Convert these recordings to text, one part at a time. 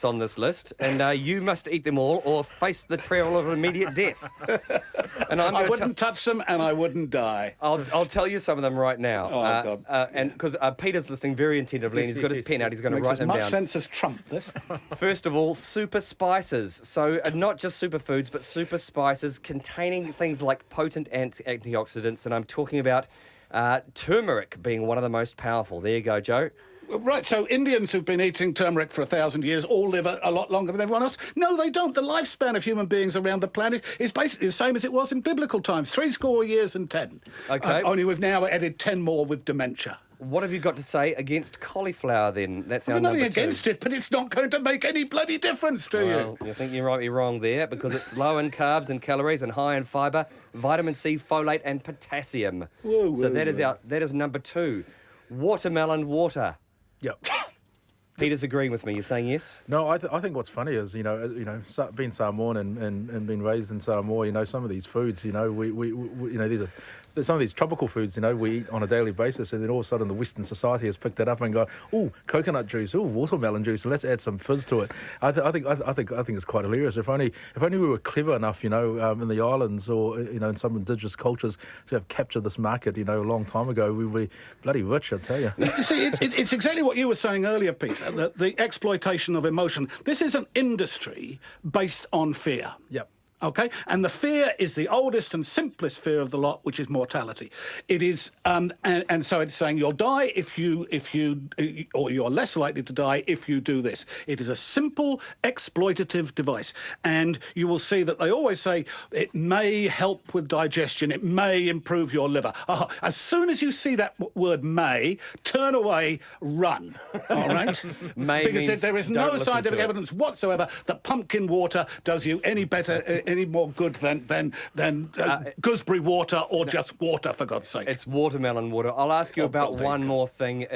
on this list, and you must eat them all or face the peril of immediate death. And I wouldn't touch them, and I wouldn't die. I'll tell you some of them right now. Oh, God. And because Peter's listening very attentively, and he's got his pen out, he's going to write them down. Makes as much sense as Trump, this. First of all, super spices. So not just superfoods, but super spices containing things like potent antioxidants, and I'm talking about turmeric being one of the most powerful. There you go, Joe. Right, so Indians who've been eating turmeric for 1,000 years all live a lot longer than everyone else. No, they don't. The lifespan of human beings around the planet is basically the same as it was in biblical times, 70 years and 10. Okay. Only we've now added 10 more with dementia. What have you got to say against cauliflower, then? That's our nothing number 2. against it, but it's not going to make any bloody difference to you. You think you might be wrong there, because it's low in carbs and calories and high in fibre, vitamin C, folate and potassium. That is number 2. Watermelon water. Yep. Peter's agreeing with me. You're saying yes? No, I think what's funny is, being Samoan and being raised in Samoa, some of these foods, there's some of these tropical foods, we eat on a daily basis, and then all of a sudden the Western society has picked it up and gone, oh, coconut juice, oh, watermelon juice, so let's add some fizz to it. I think it's quite hilarious. If only we were clever enough, in the islands or in some indigenous cultures to have captured this market, a long time ago, we'd be bloody rich, I tell you. You see, it's exactly what you were saying earlier, Peter, that the exploitation of emotion. This is an industry based on fear. Yep. Okay, and the fear is the oldest and simplest fear of the lot, which is mortality. It is, and so it's saying you'll die or you're less likely to die if you do this. It is a simple exploitative device, and you will see that they always say it may help with digestion, it may improve your liver. As soon as you see that word "may," turn away, run. All right, because there is no scientific evidence whatsoever that pumpkin water does you any better. Any more good than gooseberry water or just water, for God's sake. It's watermelon water. I'll ask you about one more thing.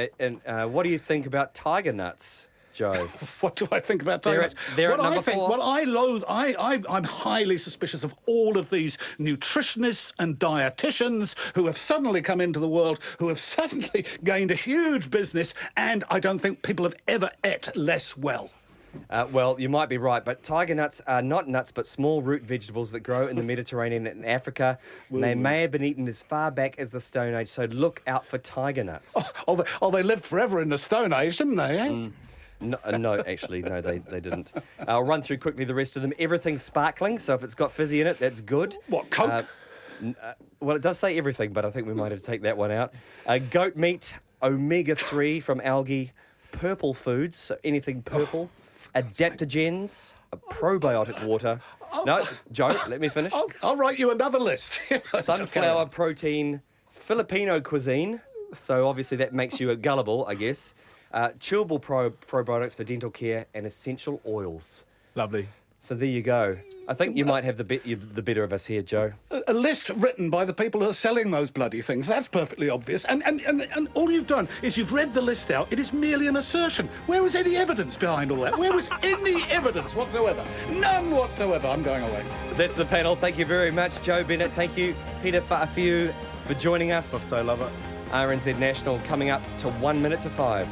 What do you think about tiger nuts, Joe? What do I think about tiger nuts? What I think, well, I loathe. I'm highly suspicious of all of these nutritionists and dietitians who have suddenly come into the world, who have suddenly gained a huge business, and I don't think people have ever ate less well. Well, you might be right, but tiger nuts are not nuts, but small root vegetables that grow in the Mediterranean and Africa. They may have been eaten as far back as the Stone Age, so look out for tiger nuts. They lived forever in the Stone Age, didn't they, eh? No, actually, no, they didn't. I'll run through quickly the rest of them. Everything's sparkling, so if it's got fizzy in it, that's good. What, Coke? Well, it does say everything, but I think we might have to take that one out. Goat meat, omega-3 from algae, purple foods, so anything purple. Adaptogens, probiotic water. No, Joe, let me finish. I'll write you another list. Sunflower protein, Filipino cuisine. So obviously that makes you gullible, I guess. Chewable probiotics for dental care and essential oils. Lovely. So there you go. I think you might have the better of us here, Joe. A list written by the people who are selling those bloody things. That's perfectly obvious. And all you've done is you've read the list out. It is merely an assertion. Where was any evidence behind all that? Where was any evidence whatsoever? None whatsoever. I'm going away. That's the panel. Thank you very much, Joe Bennett. Thank you, Peter Fa'afiu, for joining us. I love it. RNZ National coming up to 1 minute to 5.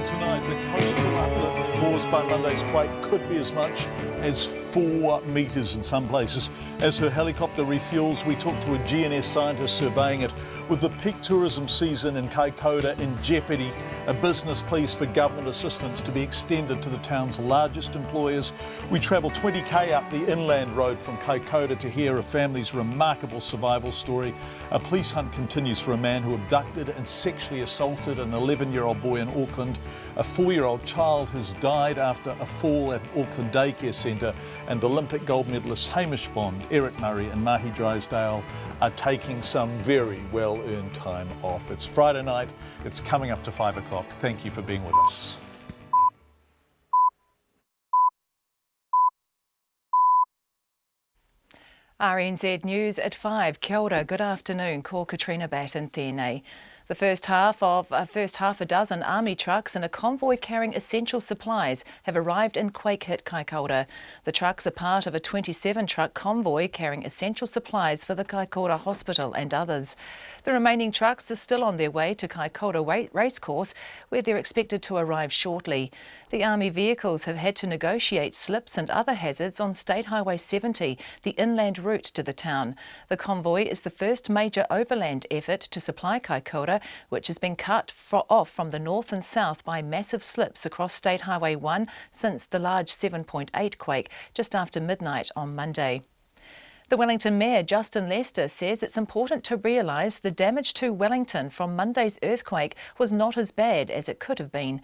Tonight, the coastal uplift caused by Monday's quake could be as much as 4 metres in some places. As her helicopter refuels, we talk to a GNS scientist surveying it. With the peak tourism season in KAIKOURA in jeopardy, a business pleas for government assistance to be extended to the town's largest employers. We travel 20k up the inland road from KAIKOURA to hear a family's remarkable survival story. A police hunt continues for a man who abducted and sexually assaulted an 11-year-old boy in Auckland. A 4-year-old child has died after a fall at Auckland Daycare Centre, and Olympic gold medalists Hamish Bond, Eric Murray and Mahi Drysdale are taking some very well-earned time off. It's Friday night, it's coming up to 5 o'clock. Thank you for being with us. RNZ News at 5. Kia ora, good afternoon. Ko Katrina Batten tēnei. The first half a dozen army trucks and a convoy carrying essential supplies have arrived in quake-hit KAIKOURA. The trucks are part of a 27-truck convoy carrying essential supplies for the KAIKOURA hospital and others. The remaining trucks are still on their way to KAIKOURA racecourse, where they're expected to arrive shortly. The army vehicles have had to negotiate slips and other hazards on State Highway 70, the inland route to the town. The convoy is the first major overland effort to supply KAIKOURA, which has been cut off from the north and south by massive slips across State Highway 1 since the large 7.8 quake just after midnight on Monday. The Wellington Mayor, Justin Lester, says it's important to realise the damage to Wellington from Monday's earthquake was not as bad as it could have been.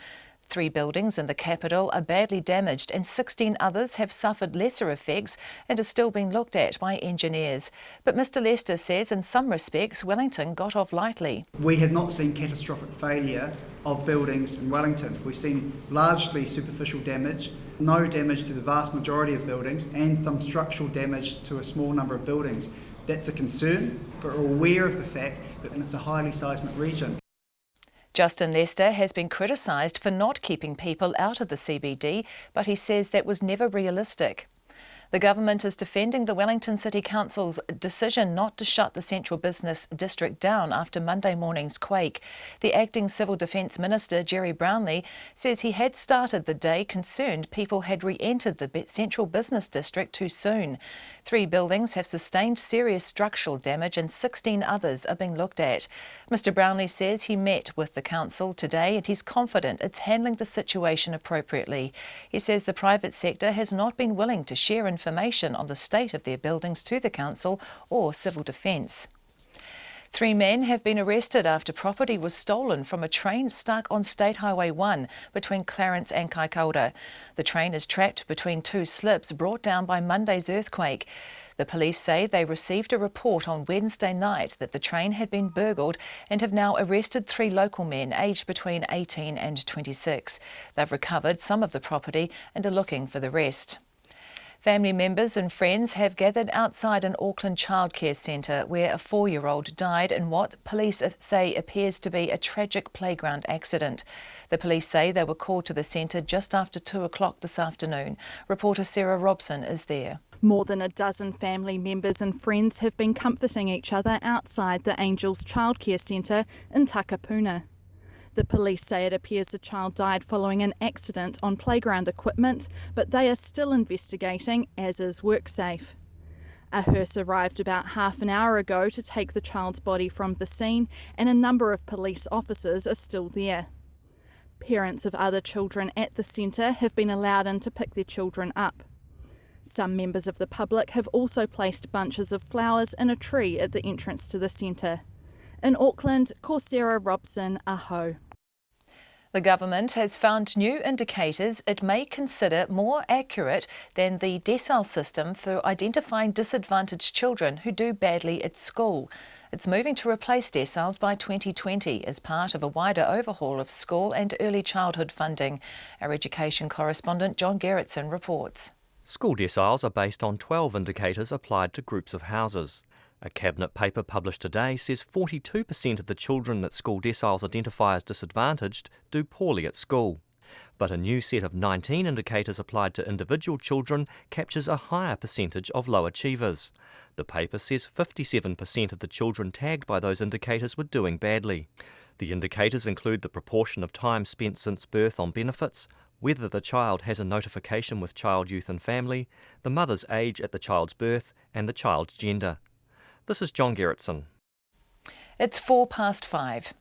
3 buildings in the capital are badly damaged and 16 others have suffered lesser effects and are still being looked at by engineers. But Mr Lester says in some respects Wellington got off lightly. We have not seen catastrophic failure of buildings in Wellington. We've seen largely superficial damage, no damage to the vast majority of buildings and some structural damage to a small number of buildings. That's a concern, but we're aware of the fact that it's a highly seismic region. Justin Lester has been criticised for not keeping people out of the CBD, but he says that was never realistic. The government is defending the Wellington City Council's decision not to shut the Central Business District down after Monday morning's quake. The acting Civil Defence Minister, Gerry Brownlee, says he had started the day concerned people had re-entered the Central Business District too soon. 3 buildings have sustained serious structural damage and 16 others are being looked at. Mr Brownlee says he met with the council today and he's confident it's handling the situation appropriately. He says the private sector has not been willing to share information on the state of their buildings to the council or Civil Defence. 3 men have been arrested after property was stolen from a train stuck on State Highway 1 between Clarence and KAIKOURA. The train is trapped between 2 slips brought down by Monday's earthquake. The police say they received a report on Wednesday night that the train had been burgled and have now arrested 3 local men aged between 18 and 26. They've recovered some of the property and are looking for the rest. Family members and friends have gathered outside an Auckland childcare centre where a 4-year-old died in what police say appears to be a tragic playground accident. The police say they were called to the centre just after 2 o'clock this afternoon. Reporter Sarah Robson is there. More than a dozen family members and friends have been comforting each other outside the Angels Childcare Centre in Takapuna. The police say it appears the child died following an accident on playground equipment, but they are still investigating, as is WorkSafe. A hearse arrived about half an hour ago to take the child's body from the scene, and a number of police officers are still there. Parents of other children at the centre have been allowed in to pick their children up. Some members of the public have also placed bunches of flowers in a tree at the entrance to the centre. In Auckland, Sarah Robson, Aho. The government has found new indicators it may consider more accurate than the decile system for identifying disadvantaged children who do badly at school. It's moving to replace deciles by 2020 as part of a wider overhaul of school and early childhood funding. Our education correspondent John Gerritsen reports. School deciles are based on 12 indicators applied to groups of houses. A cabinet paper published today says 42% of the children that school deciles identify as disadvantaged do poorly at school. But a new set of 19 indicators applied to individual children captures a higher percentage of low achievers. The paper says 57% of the children tagged by those indicators were doing badly. The indicators include the proportion of time spent since birth on benefits, whether the child has a notification with Child, Youth and Family, the mother's age at the child's birth and the child's gender. This is John Gerritsen. It's 5:04.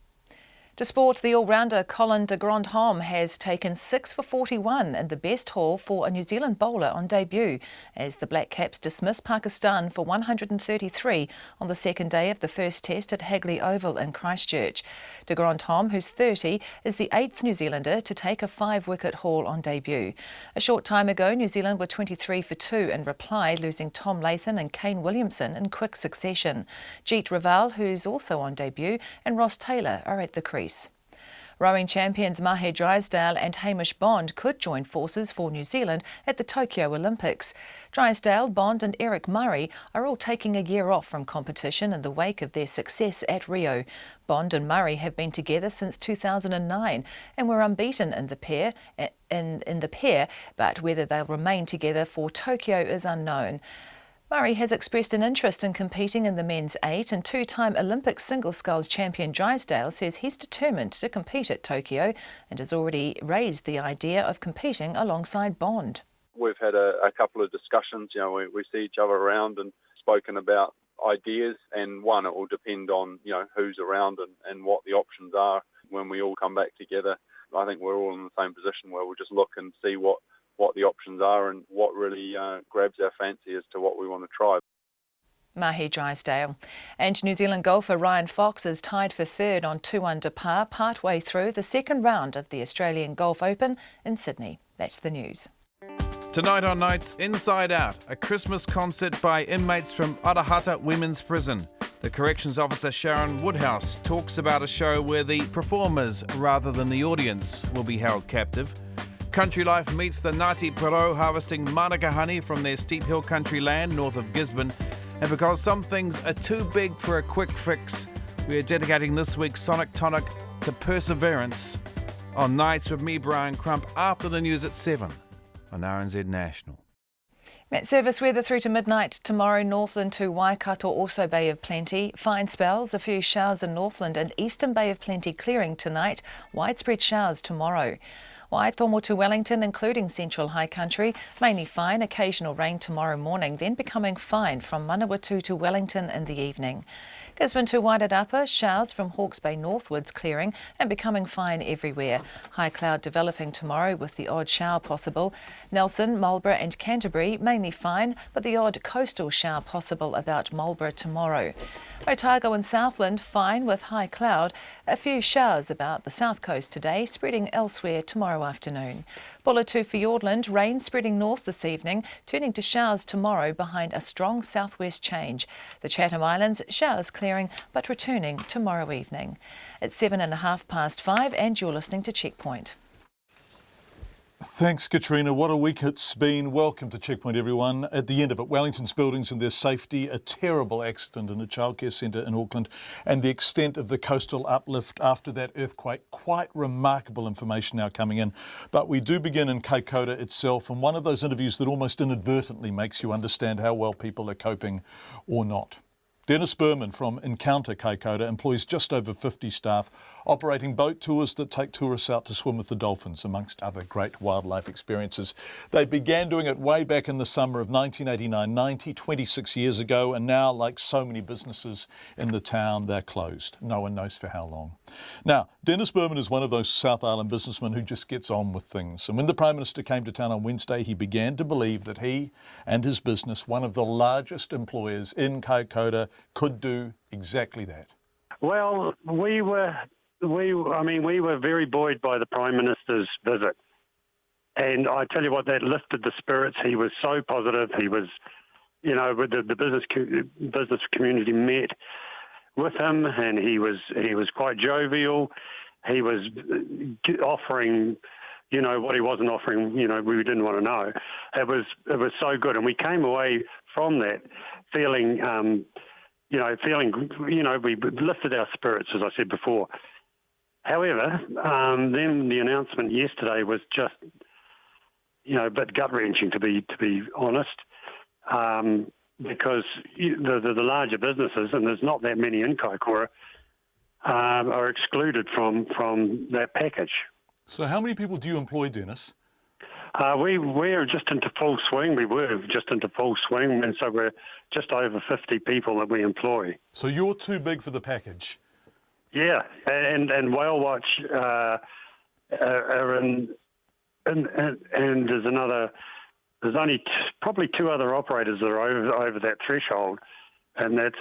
To sport, the all-rounder Colin de Grandhomme has taken 6 for 41 in the best haul for a New Zealand bowler on debut as the Black Caps dismiss Pakistan for 133 on the second day of the first test at Hagley Oval in Christchurch. De Grandhomme, who's 30, is the 8th New Zealander to take a 5-wicket haul on debut. A short time ago, New Zealand were 23 for 2 in reply, losing Tom Latham and Kane Williamson in quick succession. Jeet Raval, who's also on debut, and Ross Taylor are at the crease. Rowing champions Mahe Drysdale and Hamish Bond could join forces for New Zealand at the Tokyo Olympics. Drysdale, Bond and Eric Murray are all taking a year off from competition in the wake of their success at Rio. Bond and Murray have been together since 2009 and were unbeaten in the pair, but whether they'll remain together for Tokyo is unknown. Murray has expressed an interest in competing in the men's 8, and two-time Olympic single sculls champion Drysdale says he's determined to compete at Tokyo and has already raised the idea of competing alongside Bond. We've had a couple of discussions. We see each other around and spoken about ideas, and one, it will depend on who's around and what the options are when we all come back together. I think we're all in the same position where we'll just look and see what the options are and what really grabs our fancy as to what we want to try. Mahe Drysdale. And New Zealand golfer Ryan Fox is tied for third on 2 under par partway through the second round of the Australian Golf Open in Sydney. That's the news. Tonight on Nights, Inside Out, a Christmas concert by inmates from Arahata Women's Prison. The corrections officer Sharon Woodhouse talks about a show where the performers rather than the audience will be held captive. Country Life meets the Ngāti Porou harvesting Mānuka honey from their steep hill country land north of Gisborne. And because some things are too big for a quick fix, we are dedicating this week's Sonic Tonic to perseverance on Nights with me, Brian Crump, after the news at 7 on RNZ National. Met service weather through to midnight tomorrow, Northland to Waikato, also Bay of Plenty. Fine spells, a few showers in Northland and Eastern Bay of Plenty clearing tonight. Widespread showers tomorrow. Waitomo to Wellington, including central high country, mainly fine, occasional rain tomorrow morning, then becoming fine from Manawatu to Wellington in the evening. Gisborne to Wairarapa, showers from Hawke's Bay northwards clearing and becoming fine everywhere. High cloud developing tomorrow with the odd shower possible. Nelson, Marlborough and Canterbury mainly fine, but the odd coastal shower possible about Marlborough tomorrow. Otago and Southland fine with high cloud. A few showers about the south coast today, spreading elsewhere tomorrow afternoon. Bulla to Fiordland, rain spreading north this evening, turning to showers tomorrow behind a strong southwest change. The Chatham Islands, showers clearing but returning tomorrow evening. It's 5:05 and you're listening to Checkpoint. Thanks, Katrina. What a week it's been. Welcome to Checkpoint, everyone. At the end of it, Wellington's buildings and their safety, a terrible accident in a childcare centre in Auckland, and the extent of the coastal uplift after that earthquake. Quite remarkable information now coming in. But we do begin in KAIKOURA itself, and one of those interviews that almost inadvertently makes you understand how well people are coping or not. Dennis BUURMAN from Encounter KAIKOURA employs just over 50 staff, operating boat tours that take tourists out to swim with the dolphins, amongst other great wildlife experiences. They began doing it way back in the summer of 1989-90, 26 years ago, and now, like so many businesses in the town, they're closed. No one knows for how long. Now, Dennis BUURMAN is one of those South Island businessmen who just gets on with things. And when the Prime Minister came to town on Wednesday, he began to believe that he and his business, one of the largest employers in KAIKOURA, could do exactly that. Well, we were very buoyed by the Prime Minister's visit. And I tell you what, that lifted the spirits. He was so positive. He was, the business community met with him, and he was quite jovial. He was offering, what he wasn't offering, we didn't want to know. It was so good. And we came away from that feeling, we lifted our spirits, as I said before. However, then the announcement yesterday was just, a bit gut-wrenching, to be honest, because the larger businesses, and there's not that many in KAIKOURA, are excluded from that package. So how many people do you employ, Dennis? We're just into full swing. We were just into full swing, and so we're just over 50 people that we employ. So you're too big for the package? Yeah, and Whale Watch are in, and there's only probably two other operators that are over that threshold, and that's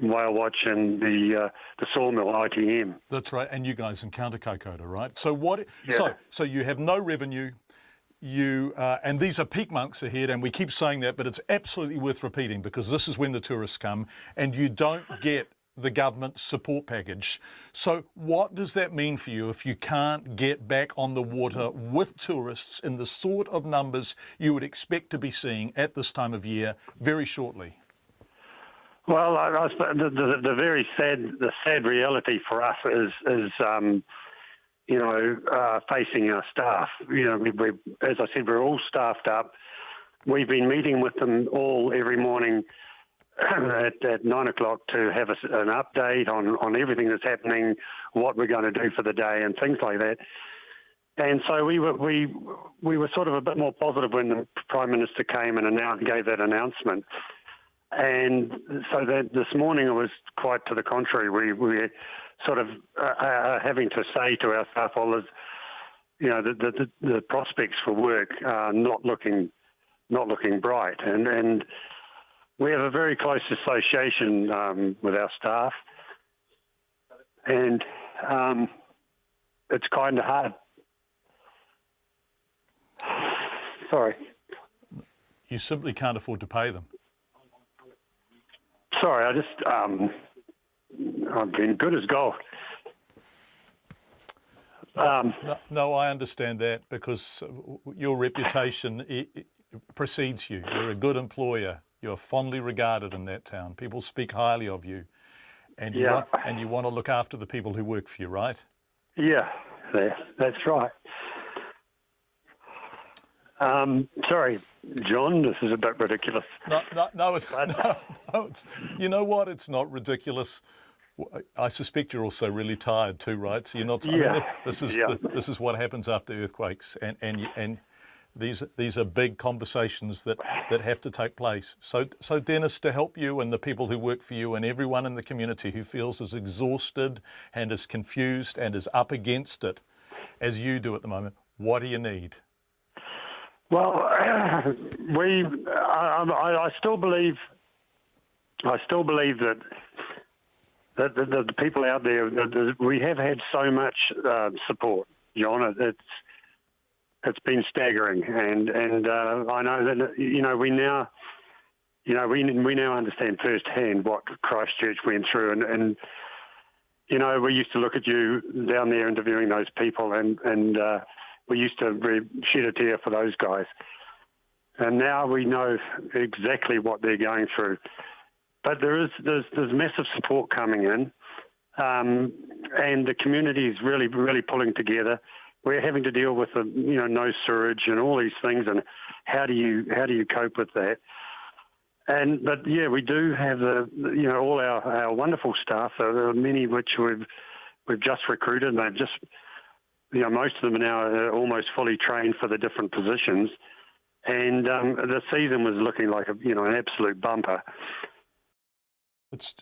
Whale Watch and the sawmill ITM. That's right, and you guys Encounter KAIKOURA, right? So what? Yeah. So you have no revenue. And these are peak months ahead, and we keep saying that, but it's absolutely worth repeating because this is when the tourists come, and you don't get the government's support package. So what does that mean for you if you can't get back on the water with tourists in the sort of numbers you would expect to be seeing at this time of year very shortly? Well, I suppose the very sad reality for us is facing our staff. As I said, we're all staffed up. We've been meeting with them all every morning at 9 o'clock to have an update on everything that's happening, what we're going to do for the day, and things like that. And so we were sort of a bit more positive when the Prime Minister came and gave that announcement. And so that this morning it was quite to the contrary. We sort of having to say to our staff, well, the prospects for work are not looking bright, and we have a very close association with our staff, and it's kind of hard. Sorry. You simply can't afford to pay them. Sorry, I've been good as gold. No, I understand that, because your reputation precedes you. You're a good employer. You're fondly regarded in that town. People speak highly of you, and you want to look after the people who work for you, right? Yeah, that's right. Sorry, John, this is a bit ridiculous. No, it's you know what? It's not ridiculous. I suspect you're also really tired too, right? So you're not. Yeah. I mean, this is what happens after earthquakes, and these are big conversations that have to take place. So Dennis, to help you and the people who work for you and everyone in the community who feels as exhausted and as confused and as up against it as you do at the moment, what do you need? Well, I still believe that the people out there, we have had so much support, John. It's been staggering, and I know that we now understand firsthand what Christchurch went through, and we used to look at you down there interviewing those people, and we used to shed a tear for those guys. And now we know exactly what they're going through. But there's massive support coming in, and the community is really, really pulling together. We're having to deal with no sewage and all these things, and how do you cope with that? But yeah, we do have all our wonderful staff. There are many which we've just recruited, and they've just most of them are now almost fully trained for the different positions, and the season was looking like an absolute bumper.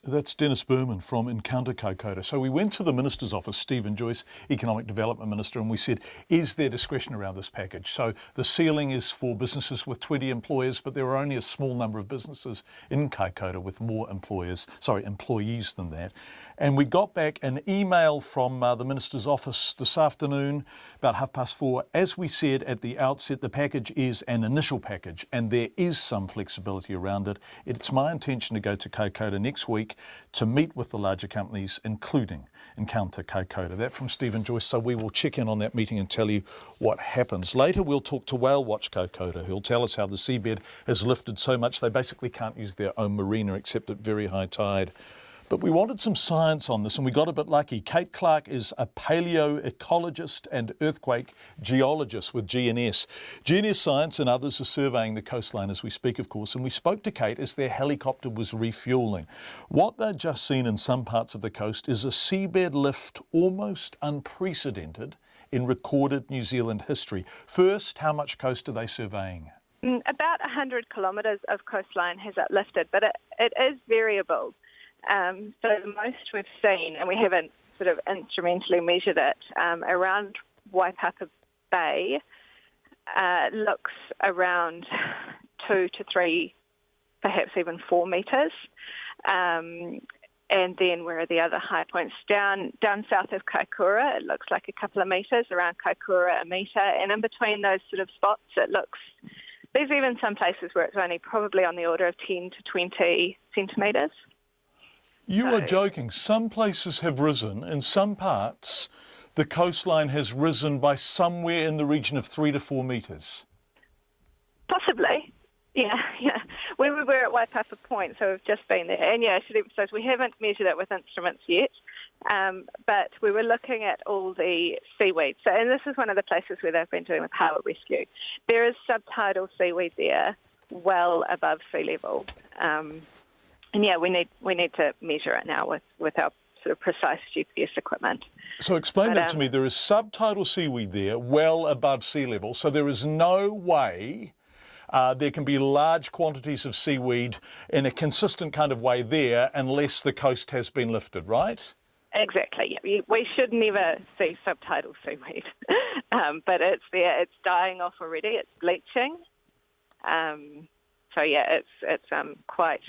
That's Dennis BUURMAN from Encounter KAIKOURA. So we went to the Minister's office, Stephen Joyce, Economic Development Minister, and we said, is there discretion around this package? So the ceiling is for businesses with 20 employers, but there are only a small number of businesses in KAIKOURA with more employees than that. And we got back an email from the Minister's office this afternoon, about 4:30. As we said at the outset, the package is an initial package, and there is some flexibility around it. It's my intention to go to KAIKOURA next week to meet with the larger companies, including Encounter KAIKOURA. That from Stephen Joyce. So we will check in on that meeting and tell you what happens. Later we'll talk to Whale Watch KAIKOURA, who'll tell us how the seabed has lifted so much they basically can't use their own marina except at very high tide. But we wanted some science on this, and we got a bit lucky. Kate Clark is a paleoecologist and earthquake geologist with GNS. GNS Science and others are surveying the coastline as we speak, of course, and we spoke to Kate as their helicopter was refuelling. What they'd just seen in some parts of the coast is a seabed lift almost unprecedented in recorded New Zealand history. First, how much coast are they surveying? About 100 kilometres of coastline has uplifted, but it is variable. So the most we've seen, and we haven't sort of instrumentally measured it, around Whittakers Bay looks around 2 to 3, perhaps even 4 metres. And then where are the other high points? Down south of KAIKOURA, it looks like a couple of metres, around KAIKOURA, 1 metre. And in between those sort of spots, there's even some places where it's only probably on the order of 10 to 20 centimetres. You are joking. Some places have risen. In some parts, the coastline has risen by somewhere in the region of 3 to 4 metres. Possibly. Yeah. We were at Waipapa Point, so we've just been there. And I should emphasise we haven't measured it with instruments yet, but we were looking at all the seaweed. So, and this is one of the places where they've been doing the pilot rescue. There is subtidal seaweed there, well above sea level. And we need to measure it now with our sort of precise GPS equipment. So explain that to me. There is subtidal seaweed there, well above sea level. So there is no way there can be large quantities of seaweed in a consistent kind of way there unless the coast has been lifted, right? Exactly. Yeah. We should never see subtidal seaweed, but it's there. It's dying off already. It's bleaching. It's quite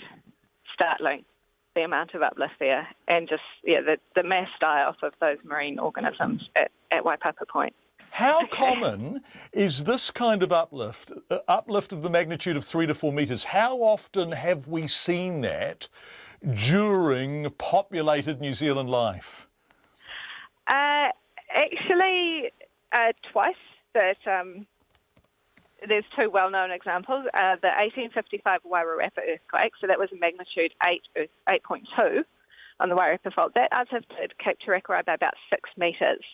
startling, the amount of uplift there, and just the mass die-off of those marine organisms at Waipapa Point. How common is this kind of uplift of the magnitude of 3 to 4 metres? How often have we seen that during populated New Zealand life? Actually, twice. There's two well-known examples. The 1855 Wairarapa earthquake, so that was a magnitude 8.2 on the Wairarapa Fault. That uplifted Cape Turakura by about 6 metres.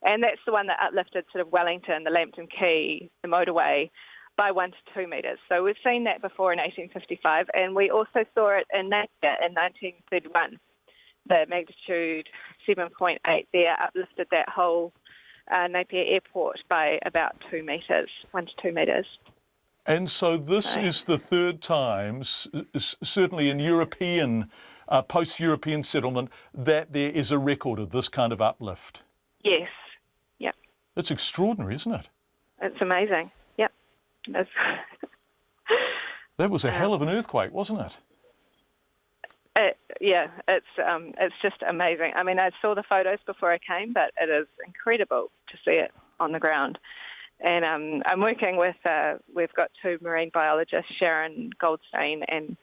And that's the one that uplifted sort of Wellington, the Lambton Quay, the motorway by 1 to 2 metres. So we've seen that before in 1855, and we also saw it in Napier in 1931. The magnitude 7.8 there uplifted that whole Napier Airport by about 2 metres, 1 to 2 metres. And so this is the third time, certainly in European, post-European settlement, that there is a record of this kind of uplift. Yes. Yep. It's extraordinary, isn't it? It's amazing. Yep. That was a hell of an earthquake, wasn't it? It's just amazing. I mean, I saw the photos before I came, but it is incredible to see it on the ground. And I'm working with, we've got 2 marine biologists, SHARON, GOLDSTEIN, and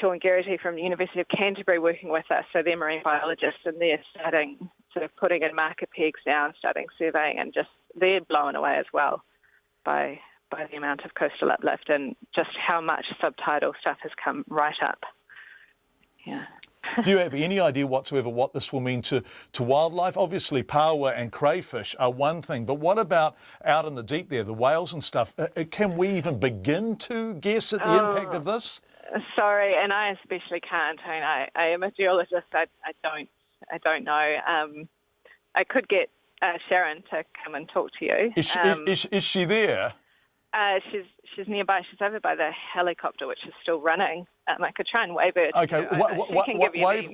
Sean Garrity from the University of Canterbury working with us. So they're marine biologists, and they're starting sort of putting in marker pegs now and starting surveying, and just they're blown away as well by the amount of coastal uplift and just how much subtidal stuff has come right up. Yeah. Do you have any idea whatsoever what this will mean to wildlife? Obviously, paua and crayfish are one thing, but what about out in the deep there, the whales and stuff? Can we even begin to guess at the impact of this? Sorry, and I especially can't. I mean, I am a geologist. I don't know. I could get Sharon to come and talk to you. Is she there? She's nearby. She's over by the helicopter, which is still running. I could try and wave her. Okay,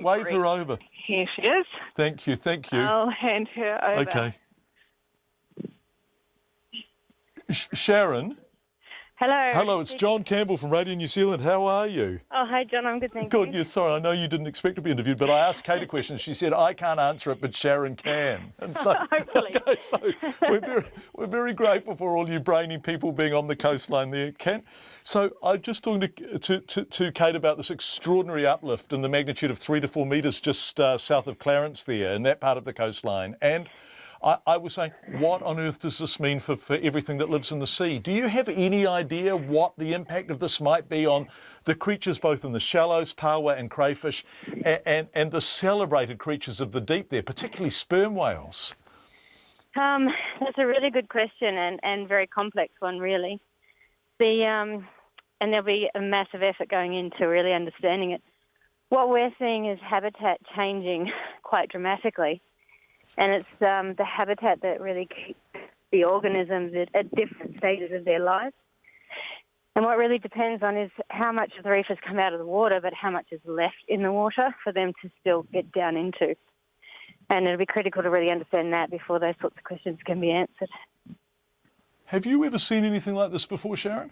wave her over. Here she is. Thank you. I'll hand her over. Okay. Sharon? Hello. Hello, it's John Campbell from Radio New Zealand. How are you? Oh, hi, John. I'm good, thank you. Good. Yeah, sorry, I know you didn't expect to be interviewed, but I asked Kate a question. She said, I can't answer it, but Sharon can. And so, okay, so we're very grateful for all you brainy people being on the coastline there, Kent. So I'm just talking to Kate about this extraordinary uplift in the magnitude of 3 to 4 metres just south of Clarence there, in that part of the coastline. And I was saying, what on earth does this mean for everything that lives in the sea? Do you have any idea what the impact of this might be on the creatures both in the shallows, paua and crayfish, and the celebrated creatures of the deep there, particularly sperm whales? That's a really good question and very complex one, really. And there'll be a massive effort going into really understanding it. What we're seeing is habitat changing quite dramatically. And it's the habitat that really keeps the organisms at different stages of their lives. And what really depends on is how much of the reef has come out of the water, but how much is left in the water for them to still get down into. And it'll be critical to really understand that before those sorts of questions can be answered. Have you ever seen anything like this before, Sharon?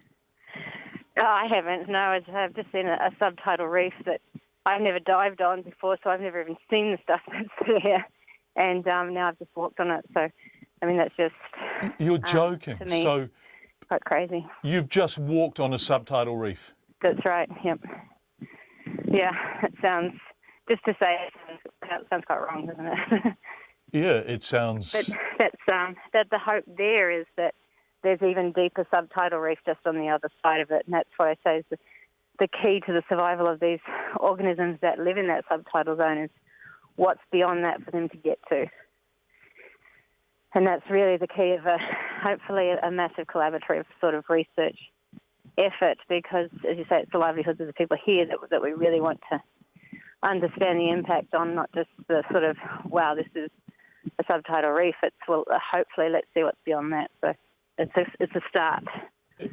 Oh, I haven't. No, I've just seen a subtidal reef that I've never dived on before, so I've never even seen the stuff that's there. And now I've just walked on it. So, I mean, that's just... You're joking. To me, so quite crazy. You've just walked on a subtidal reef? That's right, yep. Yeah, it sounds just to say it sounds quite wrong, doesn't it? Yeah, it sounds... But that's the hope there is that there's even deeper subtidal reef just on the other side of it, and that's what I say is the key to the survival of these organisms that live in that subtidal zone is what's beyond that for them to get to. And that's really the key of hopefully a massive collaborative sort of research effort, because, as you say, it's the livelihoods of the people here that we really want to understand the impact on, not just the sort of, wow, this is a subtidal reef. It's, well, hopefully let's see what's beyond that. So it's a start.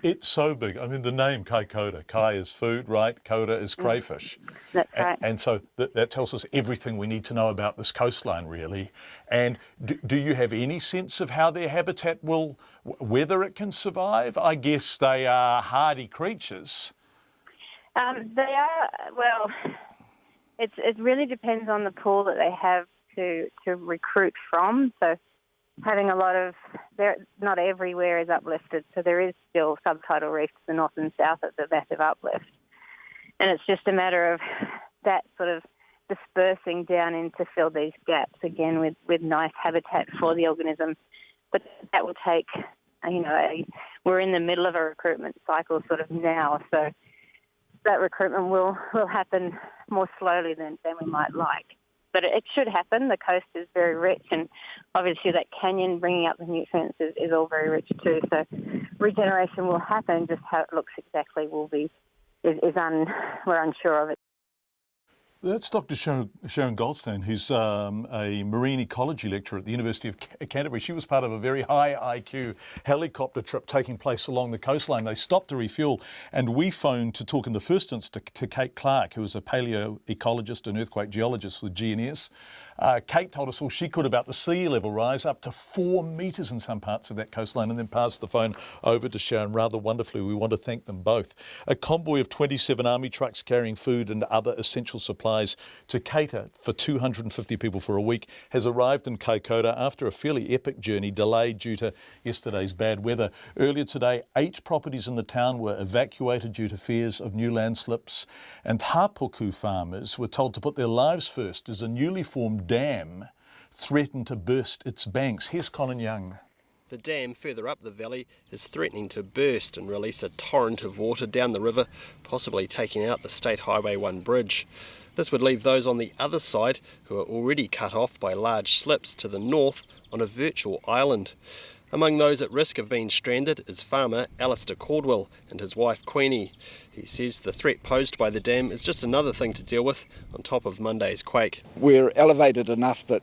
It's so big. I mean, the name KAIKOURA, Kai is food, right? Koura is crayfish. That's right. And so that tells us everything we need to know about this coastline, really. And do you have any sense of how their habitat will, whether it can survive? I guess they are hardy creatures. They are, well, it really depends on the pool that they have to recruit from. So having a lot of, not everywhere is uplifted, so there is still subtidal reef to the north and south at the massive uplift. And it's just a matter of that sort of dispersing down in to fill these gaps again with nice habitat for the organism. But that will take, we're in the middle of a recruitment cycle sort of now, so that recruitment will happen more slowly than we might like. But it should happen. The coast is very rich, and obviously that canyon bringing up the nutrients is all very rich too. So regeneration will happen. Just how it looks exactly we're unsure of it. That's Dr. Sharon Goldstein, who's a marine ecology lecturer at the University of Canterbury. She was part of a very high IQ helicopter trip taking place along the coastline. They stopped to refuel, and we phoned to talk in the first instance to Kate Clark, who is a paleoecologist and earthquake geologist with GNS. Kate told us all she could about the sea level rise up to 4 metres in some parts of that coastline, and then passed the phone over to Sharon rather wonderfully. We want to thank them both. A convoy of 27 army trucks carrying food and other essential supplies to cater for 250 people for a week has arrived in KAIKOURA after a fairly epic journey delayed due to yesterday's bad weather. Earlier today, 8 properties in the town were evacuated due to fears of new landslips, and Hapuku farmers were told to put their lives first as a newly formed dam threatened to burst its banks. Here's Colin Young. The dam further up the valley is threatening to burst and release a torrent of water down the river, possibly taking out the State Highway 1 bridge. This would leave those on the other side, who are already cut off by large slips to the north, on a virtual island. Among those at risk of being stranded is farmer Alistair Caldwell and his wife Queenie. He says the threat posed by the dam is just another thing to deal with on top of Monday's quake. We're elevated enough that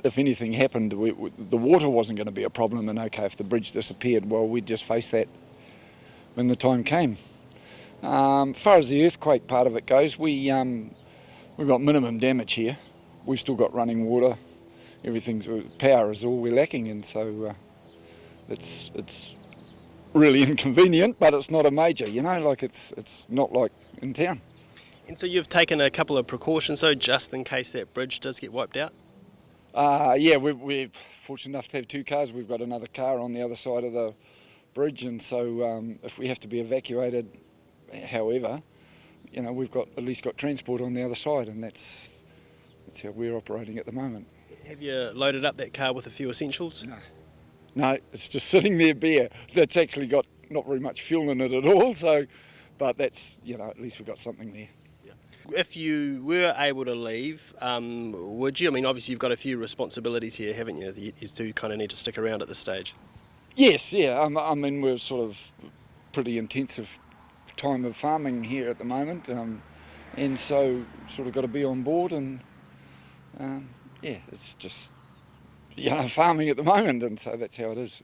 if anything happened, the water wasn't going to be a problem, and okay, if the bridge disappeared, well, we'd just face that when the time came. As far as the earthquake part of it goes, we've got minimum damage here. We've still got running water. Power is all we're lacking, and so it's really inconvenient, but it's not a major, it's not like in town. And so you've taken a couple of precautions, though, just in case that bridge does get wiped out? Yeah, we're fortunate enough to have 2 cars. We've got another car on the other side of the bridge, and so if we have to be evacuated, however, we've at least got transport on the other side, and that's how we're operating at the moment. Have you loaded up that car with a few essentials? No, it's just sitting there bare. That's actually got not very much fuel in it at all, but that's, at least we've got something there. If you were able to leave, would you? I mean, obviously you've got a few responsibilities here, haven't you? You do kind of need to stick around at this stage. Yes, yeah. I mean, we're sort of pretty intensive time of farming here at the moment, and so sort of got to be on board, and it's just farming at the moment, and so that's how it is.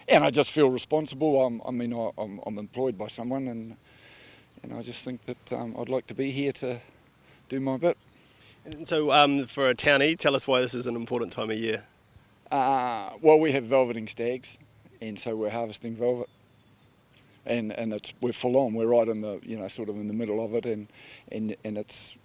And I just feel responsible. I'm employed by someone, and I just think that I'd like to be here to do my bit. And so for a townie, tell us why this is an important time of year. Well, we have velveting stags, and so we're harvesting velvet. And we're full on. We're right in the sort of in the middle of it, and it's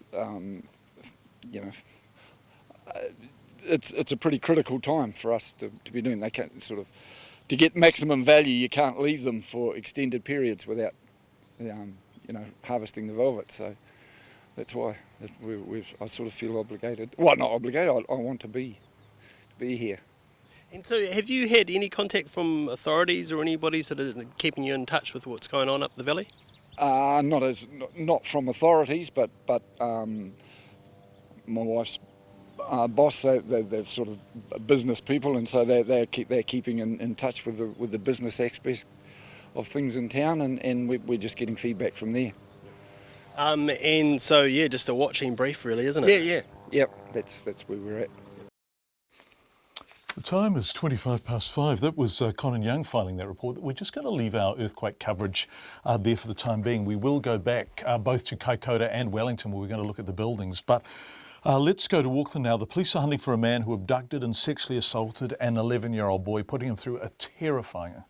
it's a pretty critical time for us to be doing. They can't to get maximum value. You can't leave them for extended periods without harvesting the velvet. So That's why I sort of feel obligated. Well, not obligated. I want to be here. And so, have you had any contact from authorities or anybody sort of keeping you in touch with what's going on up the valley? Not from authorities, but my wife's boss. They're sort of business people, and so they're keeping in touch with the business aspects of things in town, and we're just getting feedback from there. And so, yeah, just a watching brief, really, isn't it? Yeah. Yep. That's where we're at. The time is 5:25. That was Conan Young filing that report. We're just going to leave our earthquake coverage there for the time being. We will go back both to KAIKOURA and Wellington, where we're going to look at the buildings. But let's go to Auckland now. The police are hunting for a man who abducted and sexually assaulted an 11-year-old boy, putting him through a terrifying,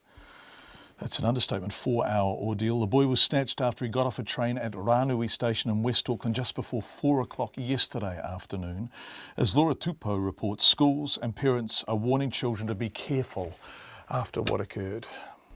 that's an understatement, 4-hour ordeal. The boy was snatched after he got off a train at Ranui Station in West Auckland just before 4 o'clock yesterday afternoon. As Laura Tupou reports, schools and parents are warning children to be careful after what occurred.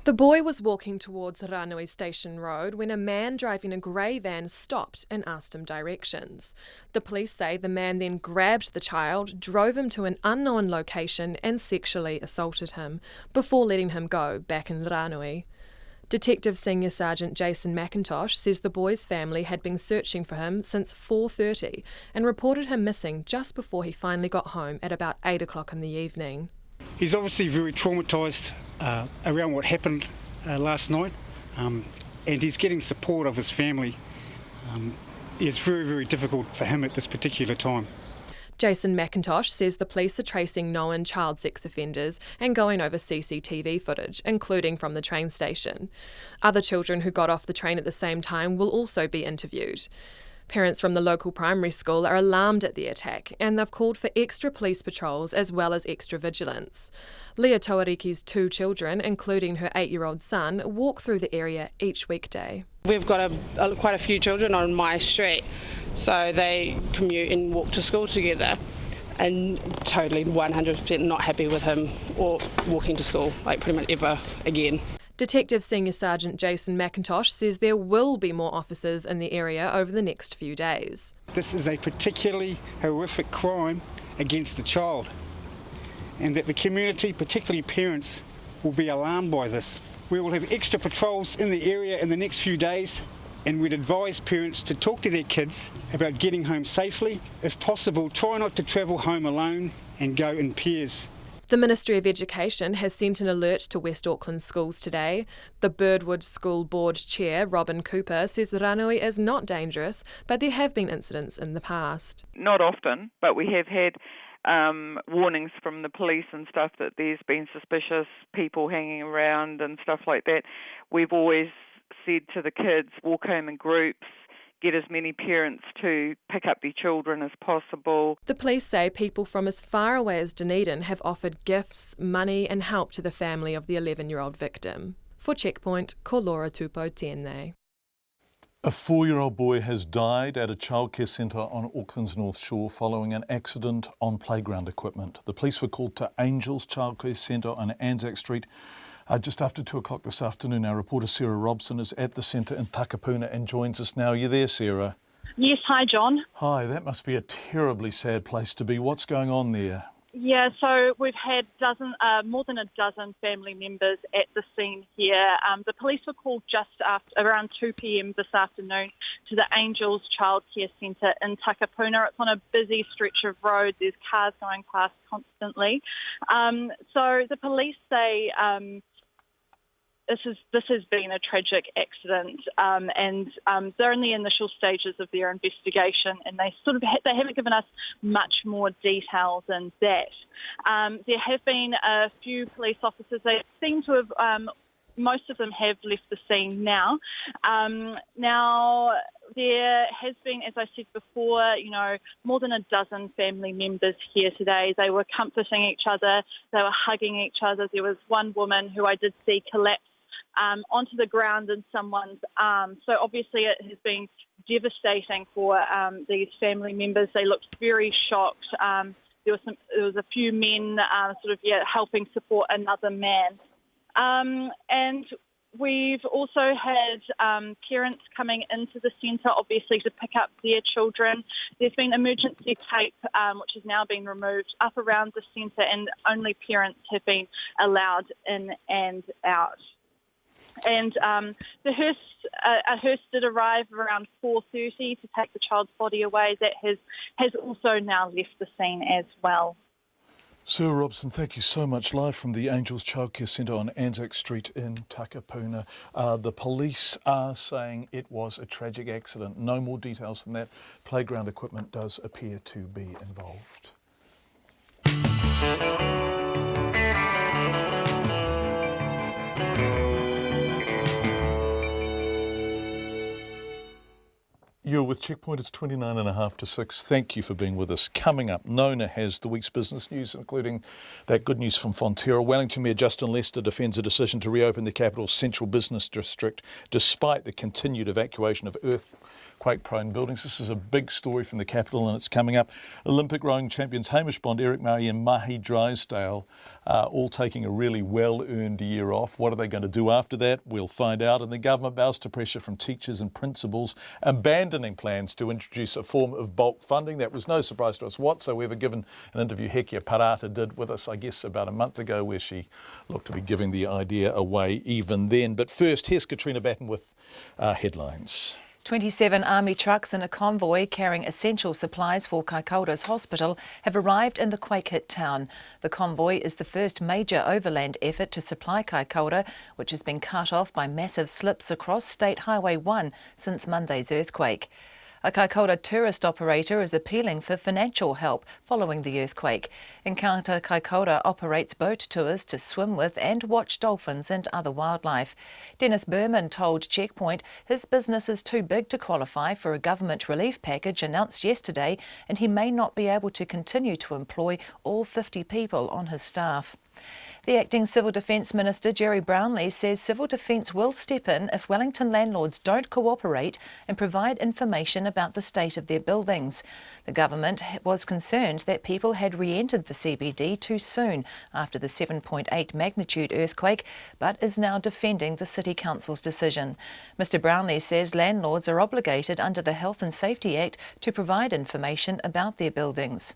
The boy was walking towards Ranui Station Road when a man driving a grey van stopped and asked him directions. The police say the man then grabbed the child, drove him to an unknown location and sexually assaulted him before letting him go back in Ranui. Detective Senior Sergeant Jason McIntosh says the boy's family had been searching for him since 4:30 and reported him missing just before he finally got home at about 8 o'clock in the evening. He's obviously very traumatised around what happened last night, and he's getting support of his family. It's very, very difficult for him at this particular time. Jason McIntosh says the police are tracing known child sex offenders and going over CCTV footage, including from the train station. Other children who got off the train at the same time will also be interviewed. Parents from the local primary school are alarmed at the attack, and they've called for extra police patrols as well as extra vigilance. Leah Toariki's 2 children, including her 8-year-old son, walk through the area each weekday. We've got quite a few children on my street, so they commute and walk to school together, and totally 100% not happy with him or walking to school, like pretty much ever again. Detective Senior Sergeant Jason McIntosh says there will be more officers in the area over the next few days. This is a particularly horrific crime against the child, and that the community, particularly parents, will be alarmed by this. We will have extra patrols in the area in the next few days, and we'd advise parents to talk to their kids about getting home safely. If possible, try not to travel home alone and go in pairs. The Ministry of Education has sent an alert to West Auckland schools today. The Birdwood School Board Chair, Robin Cooper, says Ranui is not dangerous, but there have been incidents in the past. Not often, but we have had warnings from the police and stuff that there's been suspicious people hanging around and stuff like that. We've always said to the kids, walk home in groups, get as many parents to pick up their children as possible. The police say people from as far away as Dunedin have offered gifts, money and help to the family of the 11-year-old victim. For Checkpoint, ko Laura Tupou tēnei. A 4-year-old boy has died at a childcare centre on Auckland's North Shore following an accident on playground equipment. The police were called to Angels Childcare Centre on Anzac Street just after 2 o'clock this afternoon. Our reporter Sarah Robson is at the centre in Takapuna and joins us now. Are you there, Sarah? Yes, hi John. Hi, that must be a terribly sad place to be. What's going on there? Yeah, so we've had more than a dozen family members at the scene here. The police were called just after around 2 p.m. this afternoon to the Angels Childcare Centre in Takapuna. It's on a busy stretch of road. There's cars going past constantly. So the police say this has been a tragic accident, and they're in the initial stages of their investigation, and they haven't given us much more detail than that. There have been a few police officers. They seem to have. Most of them have left the scene now. Now, there has been, as I said before, more than a dozen family members here today. They were comforting each other. They were hugging each other. There was one woman who I did see collapse onto the ground in someone's arms. So obviously it has been devastating for these family members. They looked very shocked. There was a few men helping support another man. And We've also had parents coming into the centre, obviously, to pick up their children. There's been emergency tape, which has now been removed, up around the centre, and only parents have been allowed in and out. And the hearse, a hearse did arrive around 4:30 to take the child's body away. That has also now left the scene as well. Sue Robson, thank you so much. Live from the Angels Childcare Centre on Anzac Street in Takapuna. The police are saying it was a tragic accident. No more details than that. Playground equipment does appear to be involved. You're with Checkpoint. It's 29.5 to 6. Thank you for being with us. Coming up, Nona has the week's business news, including that good news from Fonterra. Wellington Mayor Justin Lester defends a decision to reopen the capital's central business district despite the continued evacuation of earthquake-prone buildings. This is a big story from the capital and it's coming up. Olympic rowing champions Hamish Bond, Eric Murray and Mahi Drysdale all taking a really well-earned year off. What are they going to do after that? We'll find out. And the government bows to pressure from teachers and principals, abandoning plans to introduce a form of bulk funding. That was no surprise to us whatsoever, given an interview Hekia Parata did with us, I guess, about a month ago, where she looked to be giving the idea away even then. But first, here's Katrina Batten with headlines. 27 army trucks and a convoy carrying essential supplies for KAIKOURA's hospital have arrived in the quake-hit town. The convoy is the first major overland effort to supply KAIKOURA, which has been cut off by massive slips across State Highway 1 since Monday's earthquake. A KAIKOURA tourist operator is appealing for financial help following the earthquake. Encounter KAIKOURA operates boat tours to swim with and watch dolphins and other wildlife. Dennis BUURMAN told Checkpoint his business is too big to qualify for a government relief package announced yesterday, and he may not be able to continue to employ all 50 people on his staff. The acting Civil Defence Minister, Jerry Brownlee, says Civil Defence will step in if Wellington landlords don't cooperate and provide information about the state of their buildings. The government was concerned that people had re-entered the CBD too soon after the 7.8 magnitude earthquake, but is now defending the City Council's decision. Mr Brownlee says landlords are obligated under the Health and Safety Act to provide information about their buildings.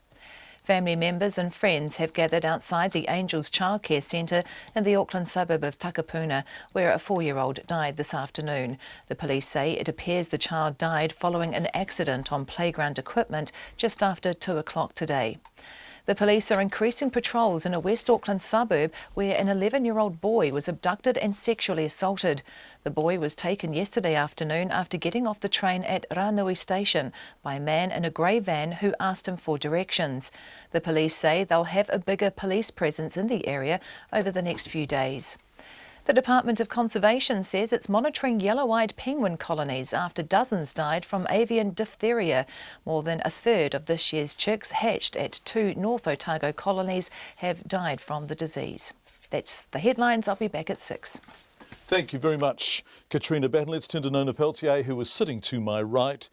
Family members and friends have gathered outside the Angels Childcare Centre in the Auckland suburb of Takapuna, where a 4-year-old died this afternoon. The police say it appears the child died following an accident on playground equipment just after 2 o'clock today. The police are increasing patrols in a West Auckland suburb where an 11-year-old boy was abducted and sexually assaulted. The boy was taken yesterday afternoon after getting off the train at Ranui Station by a man in a grey van who asked him for directions. The police say they'll have a bigger police presence in the area over the next few days. The Department of Conservation says it's monitoring yellow-eyed penguin colonies after dozens died from avian diphtheria. More than a third of this year's chicks hatched at 2 North Otago colonies have died from the disease. That's the headlines. I'll be back at 6. Thank you very much, Katrina Batten. Let's turn to Nona Peltier, who is sitting to my right.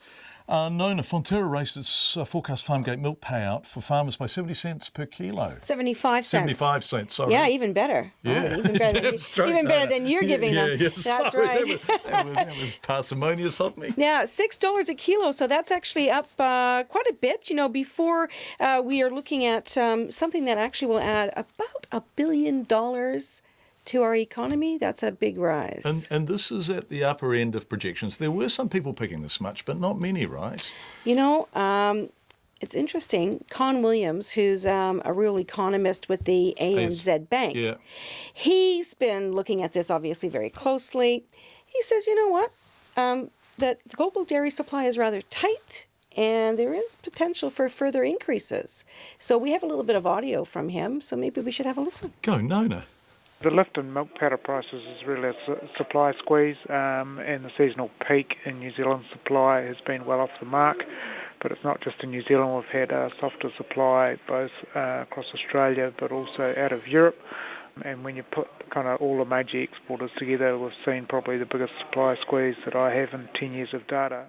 Nona, Fonterra raised its forecast farmgate milk payout for farmers by 70 cents per kilo. 75 cents. 75 cents, sorry. Yeah, even better. Yeah. Oh, even better than you're giving them. Yeah, That's sorry, right. That was parsimonious of me. Yeah, $6 a kilo, so that's actually up quite a bit. You know, before we are looking at something that actually will add about $1 billion to our economy. That's a big rise. And this is at the upper end of projections. There were some people picking this much, but not many, right? You know, it's interesting. Con Williams, who's a real economist with the ANZ Bank, he's been looking at this obviously very closely. He says, you know what, that the global dairy supply is rather tight and there is potential for further increases. So we have a little bit of audio from him, so maybe we should have a listen. Go, Nona. The lift in milk powder prices is really a supply squeeze, and the seasonal peak in New Zealand supply has been well off the mark. But it's not just in New Zealand. We've had a softer supply both across Australia but also out of Europe. And when you put kind of all the major exporters together, we've seen probably the biggest supply squeeze that I have in 10 years of data.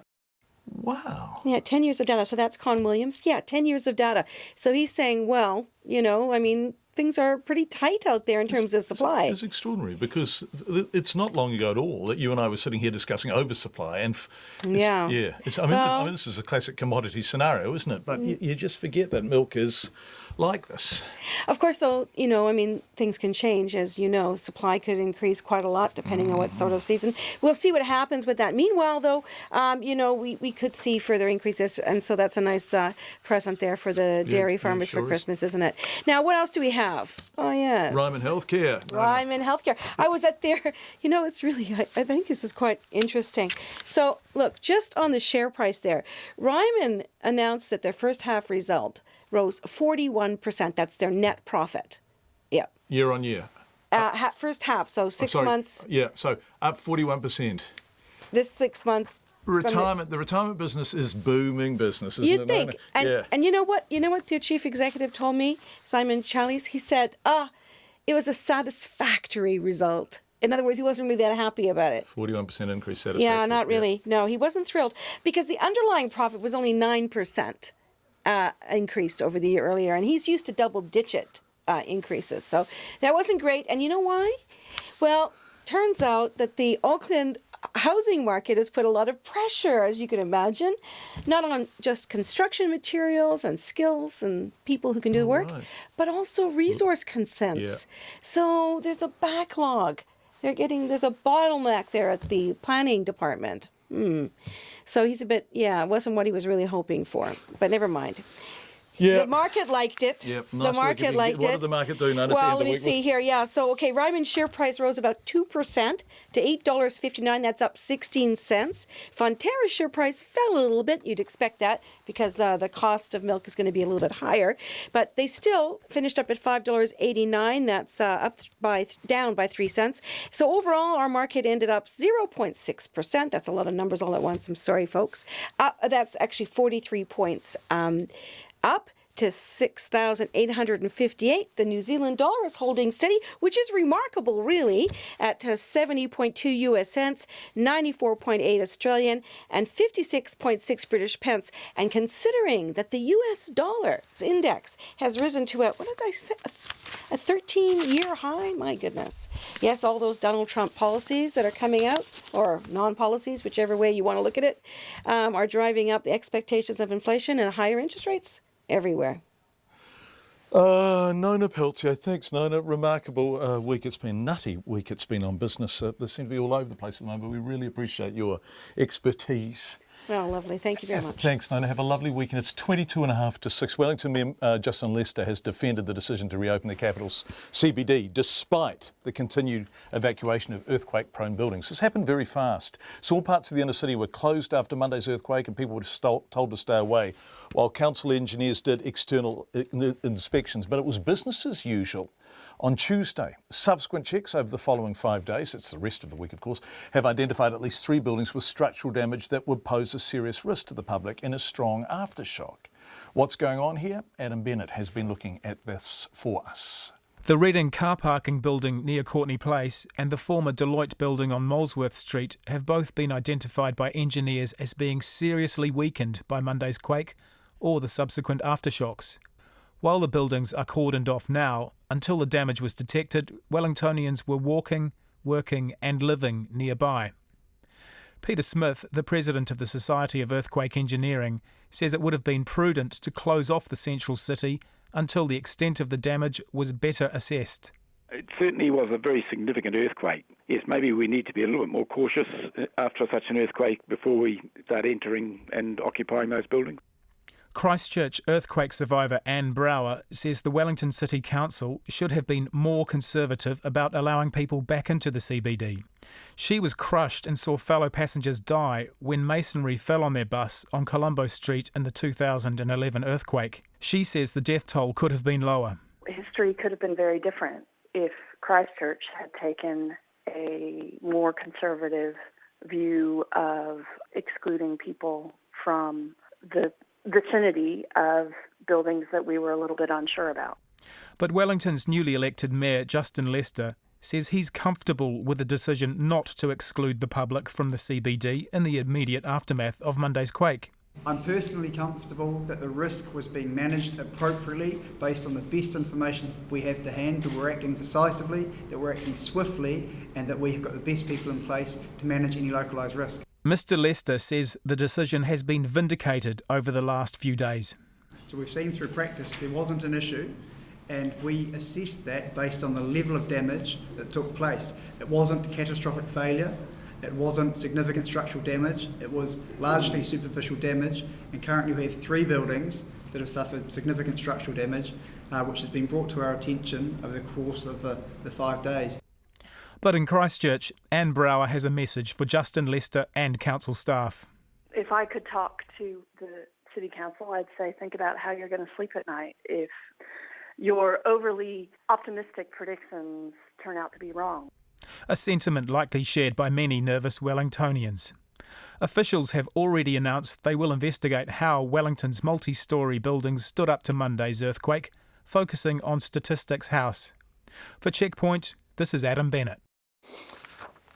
Wow. Yeah, 10 years of data. So that's Con Williams. Yeah, 10 years of data. So he's saying, well, you know, I mean, things are pretty tight out there in terms of supply. It's extraordinary because it's not long ago at all that you and I were sitting here discussing oversupply. And I mean, this is a classic commodity scenario, isn't it? But you just forget that milk is like this. Of course, though, things can change, as you know. Supply could increase quite a lot depending on what sort of season. We'll see what happens with that. Meanwhile, though, we could see further increases, and so that's a nice present there for the dairy farmers for Christmas, isn't it? Now, what else do we have? Oh, yes. Ryman Healthcare. Ryman Healthcare. I was at there. It's really, I think this is quite interesting. So, look, just on the share price there, Ryman announced that their first half result rose 41%. That's their net profit. Yeah. Year on year. First half, so 6 months. Yeah, so up 41%. This 6 months. The retirement business is booming business, isn't You'd it? think. And you know what? You know what their chief executive told me, Simon Challies? He said, it was a satisfactory result. In other words, he wasn't really that happy about it. 41% increase satisfactory. Yeah, not really. No, he wasn't thrilled because the underlying profit was only 9% increased over the year earlier, and he's used to double-digit increases. So that wasn't great. And you know why? Well, turns out that the Auckland housing market has put a lot of pressure, as you can imagine, not on just construction materials and skills and people who can do the work, but also resource consents. Yeah. So there's a backlog. There's a bottleneck there at the planning department. So he's a bit, it wasn't what he was really hoping for, but never mind. Yeah. The market liked it. Yep. The market liked it. What did the market do? Well, let me see here. Yeah, so, Ryman's share price rose about 2% to $8.59. That's up 16 cents. Fonterra's share price fell a little bit. You'd expect that because the cost of milk is going to be a little bit higher. But they still finished up at $5.89. That's down by 3 cents. So overall, our market ended up 0.6%. That's a lot of numbers all at once. I'm sorry, folks. That's actually 43 points up to 6,858. The New Zealand dollar is holding steady, which is remarkable, really, at 70.2 US cents, 94.8 Australian, and 56.6 British pence. And considering that the US dollar's index has risen to a 13-year high, my goodness. Yes, all those Donald Trump policies that are coming out, or non-policies, whichever way you want to look at it, are driving up the expectations of inflation and higher interest rates everywhere. Nona Peltier, thanks Nona. Remarkable week it's been, nutty week it's been on business. They seem to be all over the place at the moment, but we really appreciate your expertise. Well, lovely. Thank you very much. Thanks, Nona. Have a lovely weekend. It's 22.5 to 6. Wellington Justin Lester has defended the decision to reopen the capital's CBD despite the continued evacuation of earthquake-prone buildings. This happened very fast. So all parts of the inner city were closed after Monday's earthquake and people were told to stay away, while council engineers did external inspections. But it was business as usual. On Tuesday, subsequent checks over the following 5 days, it's the rest of the week of course, have identified at least 3 buildings with structural damage that would pose a serious risk to the public and a strong aftershock. What's going on here? Adam Bennett has been looking at this for us. The Reading car parking building near Courtney Place and the former Deloitte building on Molesworth Street have both been identified by engineers as being seriously weakened by Monday's quake or the subsequent aftershocks. While the buildings are cordoned off now, until the damage was detected, Wellingtonians were walking, working and living nearby. Peter Smith, the president of the Society of Earthquake Engineering, says it would have been prudent to close off the central city until the extent of the damage was better assessed. It certainly was a very significant earthquake. Yes, maybe we need to be a little bit more cautious after such an earthquake before we start entering and occupying those buildings. Christchurch earthquake survivor Anne Brower says the Wellington City Council should have been more conservative about allowing people back into the CBD. She was crushed and saw fellow passengers die when masonry fell on their bus on Colombo Street in the 2011 earthquake. She says the death toll could have been lower. History could have been very different if Christchurch had taken a more conservative view of excluding people from the vicinity of buildings that we were a little bit unsure about. But Wellington's newly elected mayor, Justin Lester, says he's comfortable with the decision not to exclude the public from the CBD in the immediate aftermath of Monday's quake. I'm personally comfortable that the risk was being managed appropriately based on the best information we have to hand, that we're acting decisively, that we're acting swiftly, and that we have got the best people in place to manage any localised risk. Mr Lester says the decision has been vindicated over the last few days. So we've seen through practice there wasn't an issue, and we assessed that based on the level of damage that took place. It wasn't catastrophic failure. It wasn't significant structural damage, it was largely superficial damage, and currently we have 3 buildings that have suffered significant structural damage, which has been brought to our attention over the course of the 5 days. But in Christchurch, Anne Brower has a message for Justin Lester and council staff. If I could talk to the City Council, I'd say think about how you're going to sleep at night if your overly optimistic predictions turn out to be wrong. A sentiment likely shared by many nervous Wellingtonians. Officials have already announced they will investigate how Wellington's multi-storey buildings stood up to Monday's earthquake, focusing on Statistics House. For Checkpoint, this is Adam Bennett.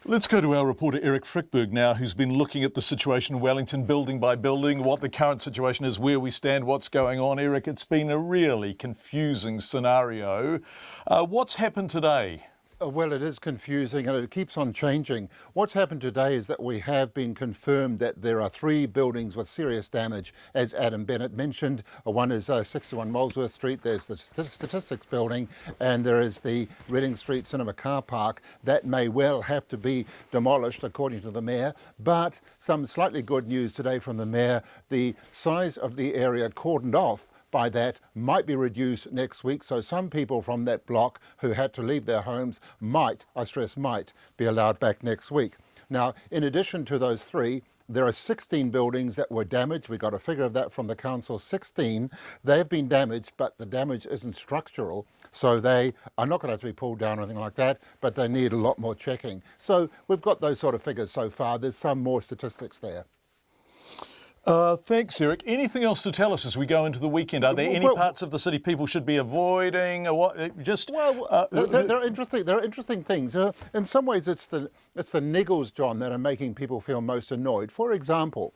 Let's go to our reporter Eric Frickberg now, who's been looking at the situation in Wellington building by building, what the current situation is, where we stand, what's going on. Eric, it's been a really confusing scenario. What's happened today? Well, it is confusing and it keeps on changing. What's happened today is that we have been confirmed that there are 3 buildings with serious damage, as Adam Bennett mentioned. One is 61 Molesworth Street, there's the Statistics Building, and there is the Reading Street Cinema car park. That may well have to be demolished, according to the Mayor. But some slightly good news today from the Mayor. The size of the area cordoned off by that might be reduced next week, so some people from that block who had to leave their homes might, I stress might, be allowed back next week. Now, in addition to those 3, there are 16 buildings that were damaged. We got a figure of that from the council, 16. They've been damaged, but the damage isn't structural, so they are not going to have to be pulled down or anything like that, but they need a lot more checking. So we've got those sort of figures so far. There's some more statistics there. Thanks, Eric. Anything else to tell us as we go into the weekend? Are there any parts of the city people should be avoiding? Or what? Just there are interesting things. In some ways, it's the niggles, John, that are making people feel most annoyed. For example,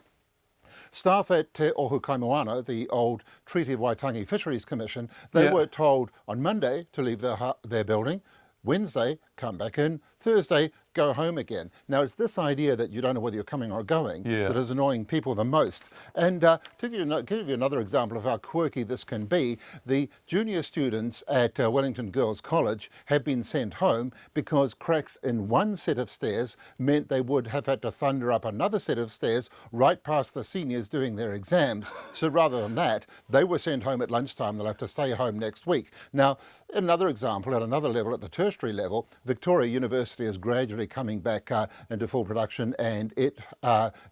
staff at Te Ohu Kaimoana, the old Treaty of Waitangi Fisheries Commission, they were told on Monday to leave their building, Wednesday come back in, Thursday go home again. Now, it's this idea that you don't know whether you're coming or going that is annoying people the most. And to give you another example of how quirky this can be, the junior students at Wellington Girls College have been sent home because cracks in one set of stairs meant they would have had to thunder up another set of stairs right past the seniors doing their exams. So rather than that, they were sent home at lunchtime. They'll have to stay home next week. Now, another example, at another level, at the tertiary level, Victoria University is gradually coming back into full production, and it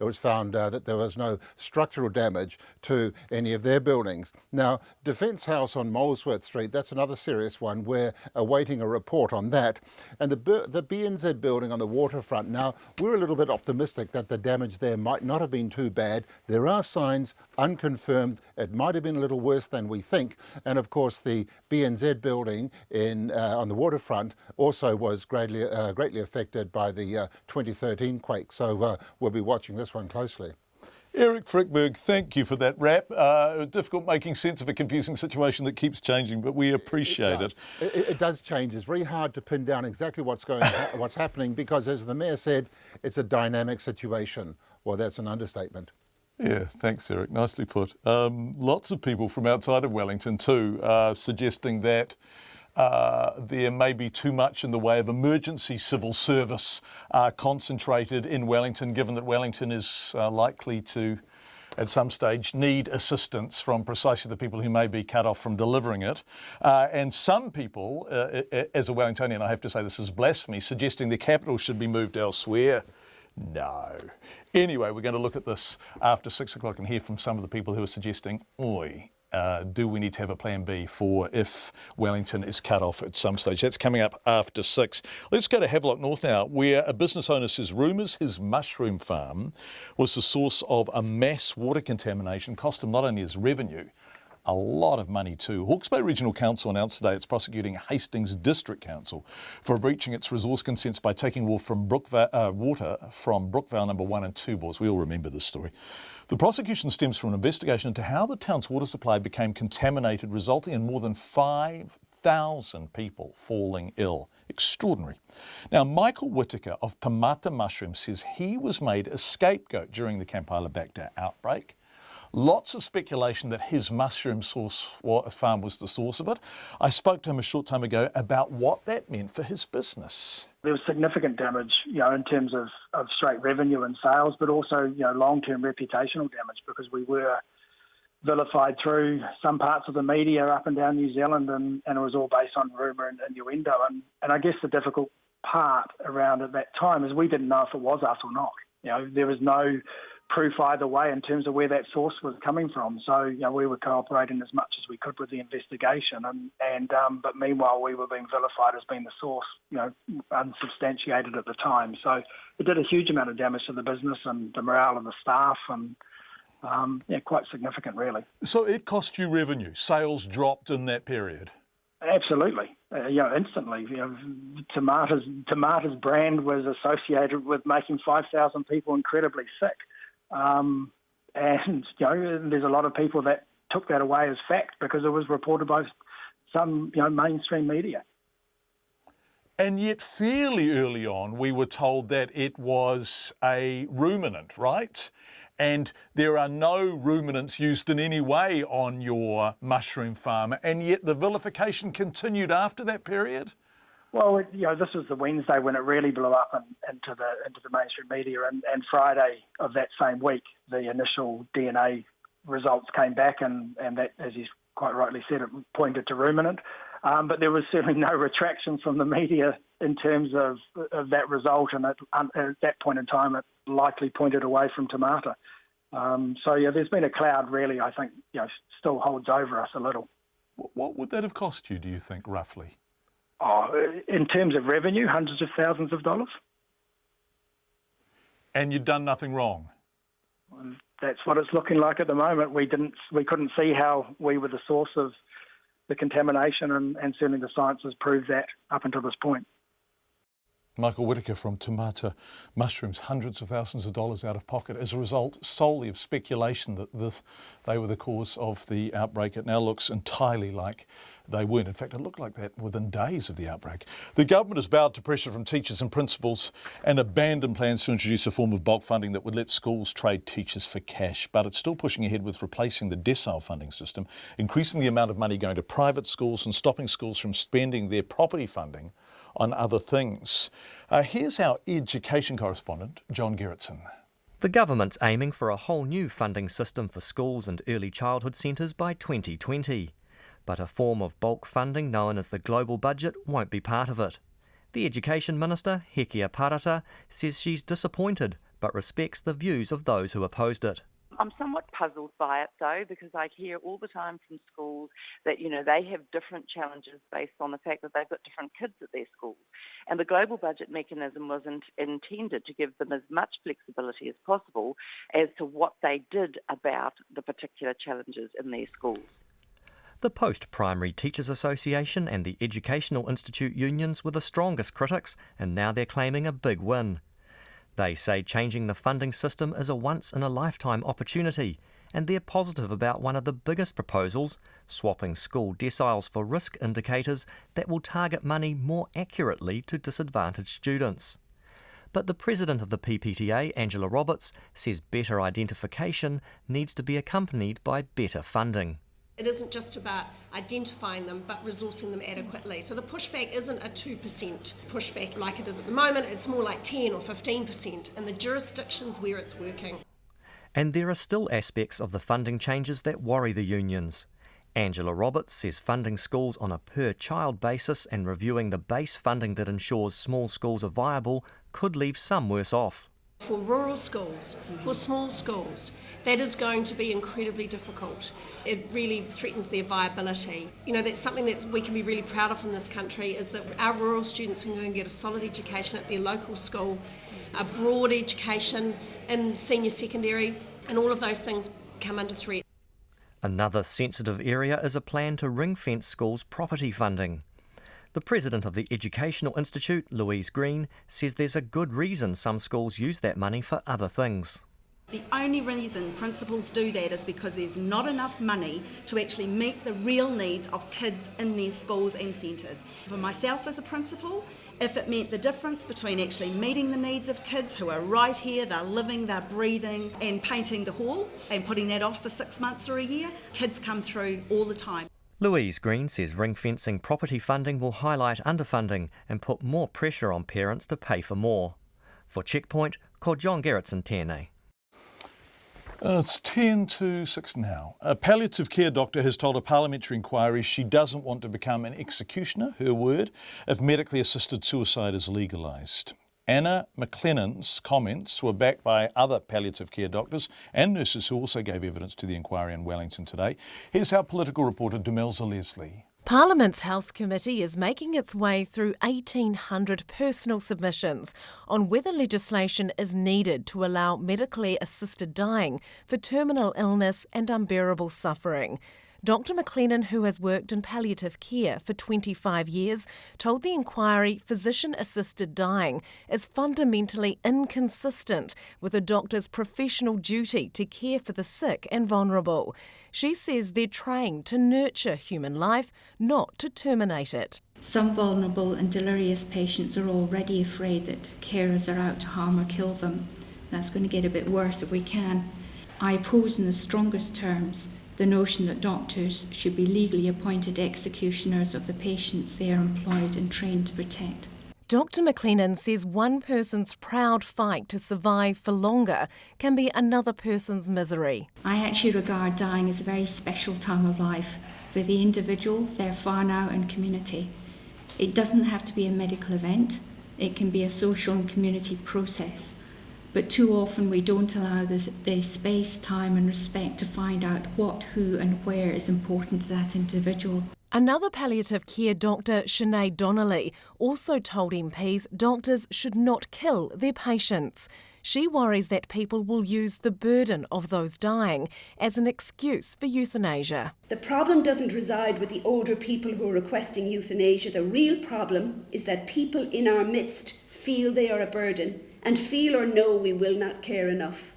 was found that there was no structural damage to any of their buildings. Now, Defence House on Molesworth Street, that's another serious one. We're awaiting a report on that. And the BNZ building on the waterfront, now, we're a little bit optimistic that the damage there might not have been too bad. There are signs, unconfirmed, it might have been a little worse than we think. And of course, the BNZ building on the waterfront also was greatly affected by the 2013 quake. So we'll be watching this one closely. Eric Frickberg, thank you for that wrap. Difficult making sense of a confusing situation that keeps changing, but we appreciate it. It does change. It's very hard to pin down exactly what's happening because, as the Mayor said, it's a dynamic situation. Well, that's an understatement. Yeah, thanks, Eric. Nicely put. Lots of people from outside of Wellington too suggesting that there may be too much in the way of emergency civil service concentrated in Wellington, given that Wellington is likely to, at some stage, need assistance from precisely the people who may be cut off from delivering it. And some people, as a Wellingtonian, I have to say this is blasphemy, suggesting the capital should be moved elsewhere. No. Anyway, we're going to look at this after 6 o'clock and hear from some of the people who are suggesting, do we need to have a plan B for if Wellington is cut off at some stage? That's coming up after 6. Let's go to Havelock North now, where a business owner says rumours his mushroom farm was the source of a mass water contamination, cost him not only his revenue, a lot of money too. Hawke's Bay Regional Council announced today it's prosecuting Hastings District Council for breaching its resource consents by taking water from Brookvale number 1 and 2 bores. We all remember this story. The prosecution stems from an investigation into how the town's water supply became contaminated, resulting in more than 5,000 people falling ill. Extraordinary. Now, Michael Whittaker of Tamata Mushrooms says he was made a scapegoat during the Campylobacter outbreak. Lots of speculation that his mushroom farm was the source of it. I spoke to him a short time ago about what that meant for his business. There was significant damage, in terms of straight revenue and sales, but also, long-term reputational damage, because we were vilified through some parts of the media up and down New Zealand, and it was all based on rumour and innuendo. And I guess the difficult part around at that time is we didn't know if it was us or not. There was no proof either way in terms of where that source was coming from. So, we were cooperating as much as we could with the investigation, but meanwhile we were being vilified as being the source, unsubstantiated at the time. So it did a huge amount of damage to the business and the morale of the staff, and quite significant, really. So it cost you revenue. Sales dropped in that period. Absolutely. Instantly. Tamata's brand was associated with making 5,000 people incredibly sick. And there's a lot of people that took that away as fact because it was reported by some mainstream media. And yet fairly early on we were told that it was a ruminant, right? And there are no ruminants used in any way on your mushroom farm, and yet the vilification continued after that period? Well, this was the Wednesday when it really blew up into the mainstream media, and Friday of that same week, the initial DNA results came back, and that, as you quite rightly said, it pointed to ruminant. But there was certainly no retraction from the media in terms of that result, and at that point in time, it likely pointed away from Tamata. There's been a cloud, really, I think, still holds over us a little. What would that have cost you, do you think, roughly? In terms of revenue, hundreds of thousands of dollars. And you'd done nothing wrong? That's what it's looking like at the moment. We couldn't see how we were the source of the contamination, and certainly the science has proved that up until this point. Michael Whittaker from Tamata Mushrooms, hundreds of thousands of dollars out of pocket as a result solely of speculation that they were the cause of the outbreak. It now looks entirely like they weren't. In fact, it looked like that within days of the outbreak. The government has bowed to pressure from teachers and principals and abandoned plans to introduce a form of bulk funding that would let schools trade teachers for cash. But it's still pushing ahead with replacing the decile funding system, increasing the amount of money going to private schools and stopping schools from spending their property funding on other things. Here's our education correspondent, John Gerritsen. The government's aiming for a whole new funding system for schools and early childhood centres by 2020. But a form of bulk funding known as the global budget won't be part of it. The Education Minister, Hekia Parata, says she's disappointed but respects the views of those who opposed it. I'm somewhat puzzled by it, though, because I hear all the time from schools that, they have different challenges based on the fact that they've got different kids at their schools. And the global budget mechanism was intended to give them as much flexibility as possible as to what they did about the particular challenges in their schools. The Post-Primary Teachers Association and the Educational Institute unions were the strongest critics, and now they're claiming a big win. They say changing the funding system is a once-in-a-lifetime opportunity, and they're positive about one of the biggest proposals, swapping school deciles for risk indicators that will target money more accurately to disadvantaged students. But the president of the PPTA, Angela Roberts, says better identification needs to be accompanied by better funding. It isn't just about identifying them, but resourcing them adequately. So the pushback isn't a 2% pushback like it is at the moment. It's more like 10 or 15% in the jurisdictions where it's working. And there are still aspects of the funding changes that worry the unions. Angela Roberts says funding schools on a per-child basis and reviewing the base funding that ensures small schools are viable could leave some worse off. For rural schools, for small schools, that is going to be incredibly difficult. It really threatens their viability. That's something that we can be really proud of in this country, is that our rural students are going to get a solid education at their local school, a broad education in senior secondary, and all of those things come under threat. Another sensitive area is a plan to ring-fence schools' property funding. The president of the Educational Institute, Louise Green, says there's a good reason some schools use that money for other things. The only reason principals do that is because there's not enough money to actually meet the real needs of kids in their schools and centres. For myself as a principal, if it meant the difference between actually meeting the needs of kids who are right here, they're living, they're breathing, and painting the hall and putting that off for 6 months or a year, kids come through all the time. Louise Green says ring-fencing property funding will highlight underfunding and put more pressure on parents to pay for more. For Checkpoint, called John Gerritsen Tēnei. It's 10 to 6 now. A palliative care doctor has told a parliamentary inquiry she doesn't want to become an executioner, her word, if medically assisted suicide is legalised. Anna McLennan's comments were backed by other palliative care doctors and nurses who also gave evidence to the inquiry in Wellington today. Here's our political reporter, Demelza Leslie. Parliament's Health Committee is making its way through 1,800 personal submissions on whether legislation is needed to allow medically assisted dying for terminal illness and unbearable suffering. Dr McLennan, who has worked in palliative care for 25 years, told the inquiry physician-assisted dying is fundamentally inconsistent with a doctor's professional duty to care for the sick and vulnerable. She says they're trained to nurture human life, not to terminate it. Some vulnerable and delirious patients are already afraid that carers are out to harm or kill them. That's going to get a bit worse if we can. I oppose in the strongest terms the notion that doctors should be legally appointed executioners of the patients they are employed and trained to protect. Dr McLennan says one person's proud fight to survive for longer can be another person's misery. I actually regard dying as a very special time of life for the individual, their whānau and community. It doesn't have to be a medical event, it can be a social and community process. But too often we don't allow the space, time and respect to find out what, who and where is important to that individual. Another palliative care doctor, Sinead Donnelly, also told MPs doctors should not kill their patients. She worries that people will use the burden of those dying as an excuse for euthanasia. The problem doesn't reside with the older people who are requesting euthanasia. The real problem is that people in our midst feel they are a burden and feel or know we will not care enough.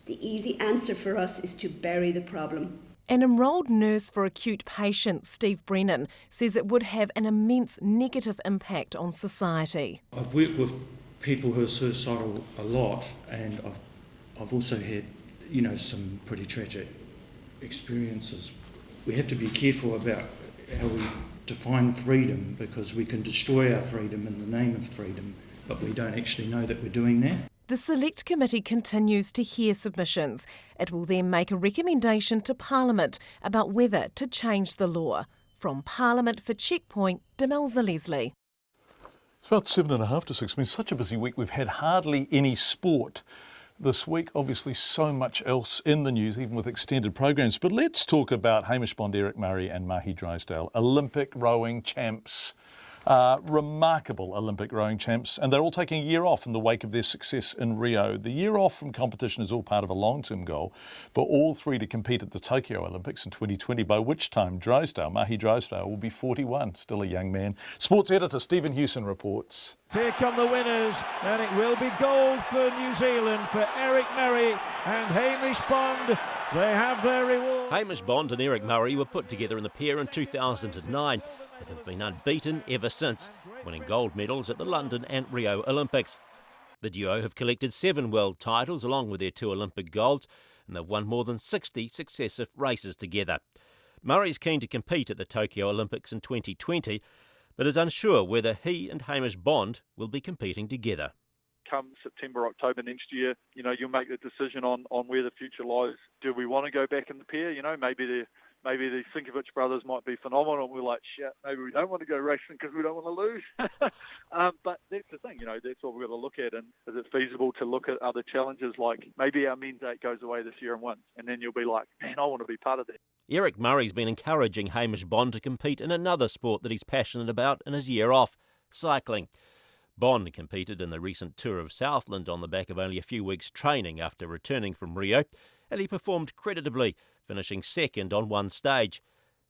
The easy answer for us is to bury the problem. An enrolled nurse for acute patients, Steve Brennan, says it would have an immense negative impact on society. I've worked with people who are suicidal a lot, and I've also had, some pretty tragic experiences. We have to be careful about how we define freedom, because we can destroy our freedom in the name of freedom, but we don't actually know that we're doing that. The Select Committee continues to hear submissions. It will then make a recommendation to Parliament about whether to change the law. From Parliament for Checkpoint, Demelza Leslie. It's about 7:30 to 6. It's been such a busy week. We've had hardly any sport this week. Obviously so much else in the news, even with extended programs. But let's talk about Hamish Bond, Eric Murray and Mahi Drysdale, Olympic rowing champs. Remarkable Olympic rowing champs, and they're all taking a year off in the wake of their success in Rio. The year off from competition is all part of a long-term goal for all three to compete at the Tokyo Olympics in 2020, by which time Mahi Drysdale will be 41, still a young man. Sports editor Stephen Hewson reports. Here come the winners, and it will be gold for New Zealand, for Eric Murray and Hamish Bond. They have their reward. Hamish Bond and Eric Murray were put together in the pair in 2009 and have been unbeaten ever since, winning gold medals at the London and Rio Olympics. The duo have collected 7 world titles along with their 2 Olympic golds, and they've won more than 60 successive races together. Murray's keen to compete at the Tokyo Olympics in 2020, but is unsure whether he and Hamish Bond will be competing together. Come September, October next year, you'll make the decision on where the future lies. Do we want to go back in the pair? Maybe the Sinkovich brothers might be phenomenal. We're like, shit, maybe we don't want to go racing because we don't want to lose. But that's the thing, that's what we've got to look at. And is it feasible to look at other challenges, like maybe our men's 8 goes away this year and wins, and then you'll be like, man, I want to be part of that. Eric Murray's been encouraging Hamish Bond to compete in another sport that he's passionate about in his year off, cycling. Bond competed in the recent Tour of Southland on the back of only a few weeks' training after returning from Rio, and he performed creditably, finishing second on one stage.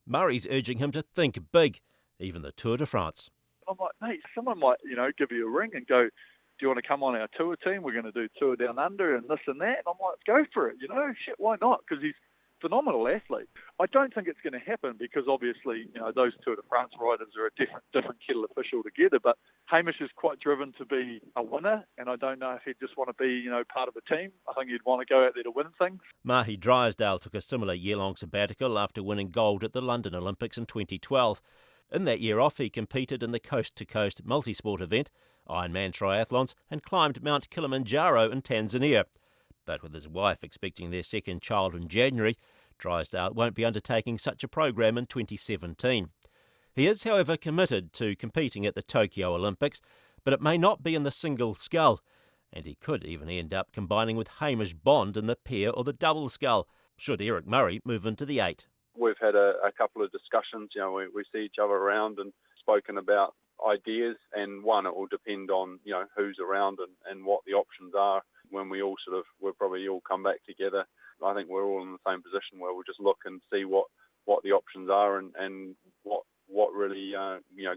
Murray's urging him to think big, even the Tour de France. I'm like, mate, someone might, give you a ring and go, do you want to come on our tour team? We're going to do Tour Down Under and this and that. And I'm like, go for it, shit, why not? Because he's a phenomenal athlete. I don't think it's going to happen because obviously, those Tour de France riders are a different kettle of fish altogether. But Hamish is quite driven to be a winner, and I don't know if he'd just want to be, part of a team. I think he'd want to go out there to win things. Mahi Drysdale took a similar year-long sabbatical after winning gold at the London Olympics in 2012. In that year off, he competed in the coast-to-coast multisport event, Ironman triathlons, and climbed Mount Kilimanjaro in Tanzania. But with his wife expecting their second child in January, Drysdale won't be undertaking such a program in 2017. He is, however, committed to competing at the Tokyo Olympics, but it may not be in the single scull, and he could even end up combining with Hamish Bond in the pair or the double scull, should Eric Murray move into the 8. We've had a couple of discussions, we see each other around and spoken about ideas, and one, it will depend on, who's around and what the options are. When we all we'll probably all come back together. I think we're all in the same position where we'll just look and see what the options are and what really,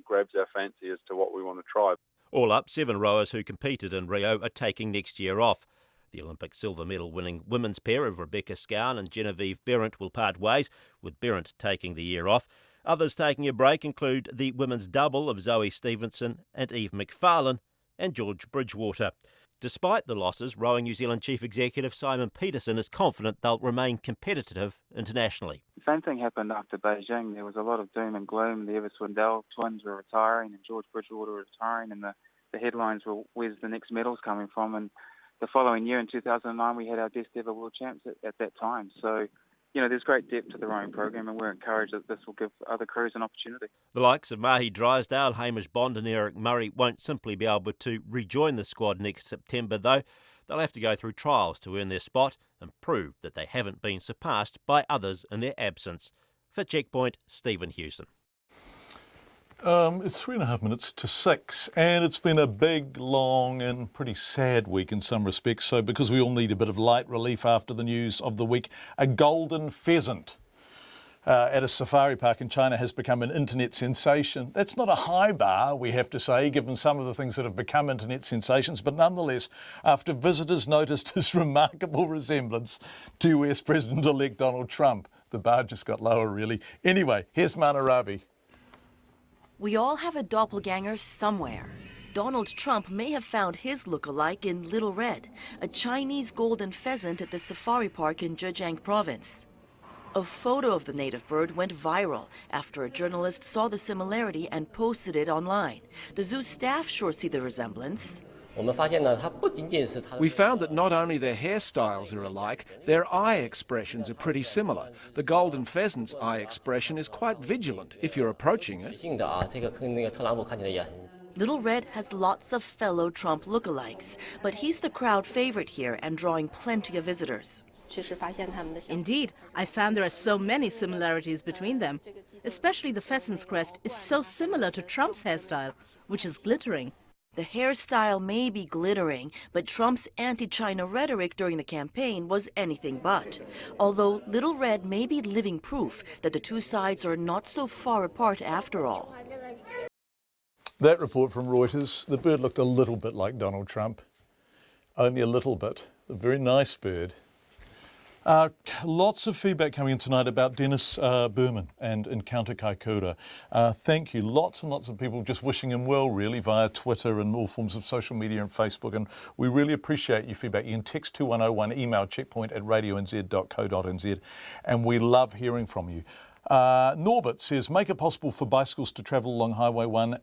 grabs our fancy as to what we want to try. All up, 7 rowers who competed in Rio are taking next year off. The Olympic silver medal winning women's pair of Rebecca Scown and Genevieve Berent will part ways, with Berent taking the year off. Others taking a break include the women's double of Zoe Stevenson and Eve McFarlane and George Bridgewater. Despite the losses, Rowing New Zealand Chief Executive Simon Peterson is confident they'll remain competitive internationally. The same thing happened after Beijing. There was a lot of doom and gloom. The Evers-Swindell twins were retiring and George Bridgewater was retiring, and the headlines were, where's the next medals coming from? And the following year, in 2009, we had our best ever world champs at that time. So, there's great depth to the rowing program, and we're encouraged that this will give other crews an opportunity. The likes of Mahi Drysdale, Hamish Bond and Eric Murray won't simply be able to rejoin the squad next September, though. They'll have to go through trials to earn their spot and prove that they haven't been surpassed by others in their absence. For Checkpoint, Stephen Hewson. It's 3.5 minutes to 6, and it's been a big, long and pretty sad week in some respects. So because we all need a bit of light relief after the news of the week, a golden pheasant at a safari park in China has become an internet sensation. That's not a high bar, we have to say, given some of the things that have become internet sensations, but nonetheless, after visitors noticed his remarkable resemblance to US President-elect Donald Trump, the bar just got lower, really. Anyway, here's Mana Ravi. We all have a doppelganger somewhere. Donald Trump may have found his look-alike in Little Red, a Chinese golden pheasant at the safari park in Zhejiang province. A photo of the native bird went viral after a journalist saw the similarity and posted it online. The zoo staff sure see the resemblance. We found that not only their hairstyles are alike, their eye expressions are pretty similar. The golden pheasant's eye expression is quite vigilant if you're approaching it. Little Red has lots of fellow Trump lookalikes, but he's the crowd favorite here and drawing plenty of visitors. Indeed, I found there are so many similarities between them. Especially the pheasant's crest is so similar to Trump's hairstyle, which is glittering. The hairstyle may be glittering, but Trump's anti-China rhetoric during the campaign was anything but. Although Little Red may be living proof that the two sides are not so far apart after all. That report from Reuters, the bird looked a little bit like Donald Trump. Only a little bit. A very nice bird. Lots of feedback coming in tonight about Dennis BUURMAN and Encounter KAIKOURA. Thank you. Lots and lots of people just wishing him well, really, via Twitter and all forms of social media and Facebook. And we really appreciate your feedback. You can text 2101, email checkpoint@radionz.co.nz. And we love hearing from you. Norbert says, make it possible for bicycles to travel along Highway 1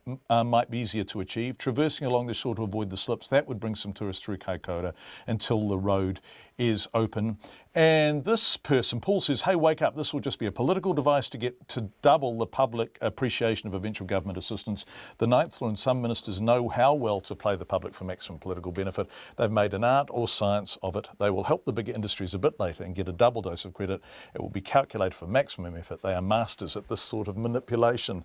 might be easier to achieve. Traversing along the shore to avoid the slips, that would bring some tourists through KAIKOURA until the road is open. And this person, Paul, says, hey, wake up. This will just be a political device to get to double the public appreciation of eventual government assistance. The Ninth Law and some ministers know how well to play the public for maximum political benefit. They've made an art or science of it. They will help the bigger industries a bit later and get a double dose of credit. It will be calculated for maximum effort. They are masters at this sort of manipulation,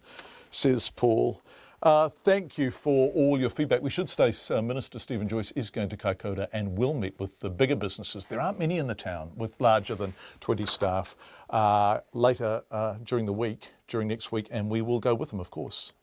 says Paul. Thank you for all your feedback. We should say Minister Stephen Joyce is going to KAIKOURA and will meet with the bigger businesses. There aren't many in the town with larger than 20 staff later during the week, during next week, and we will go with them, of course.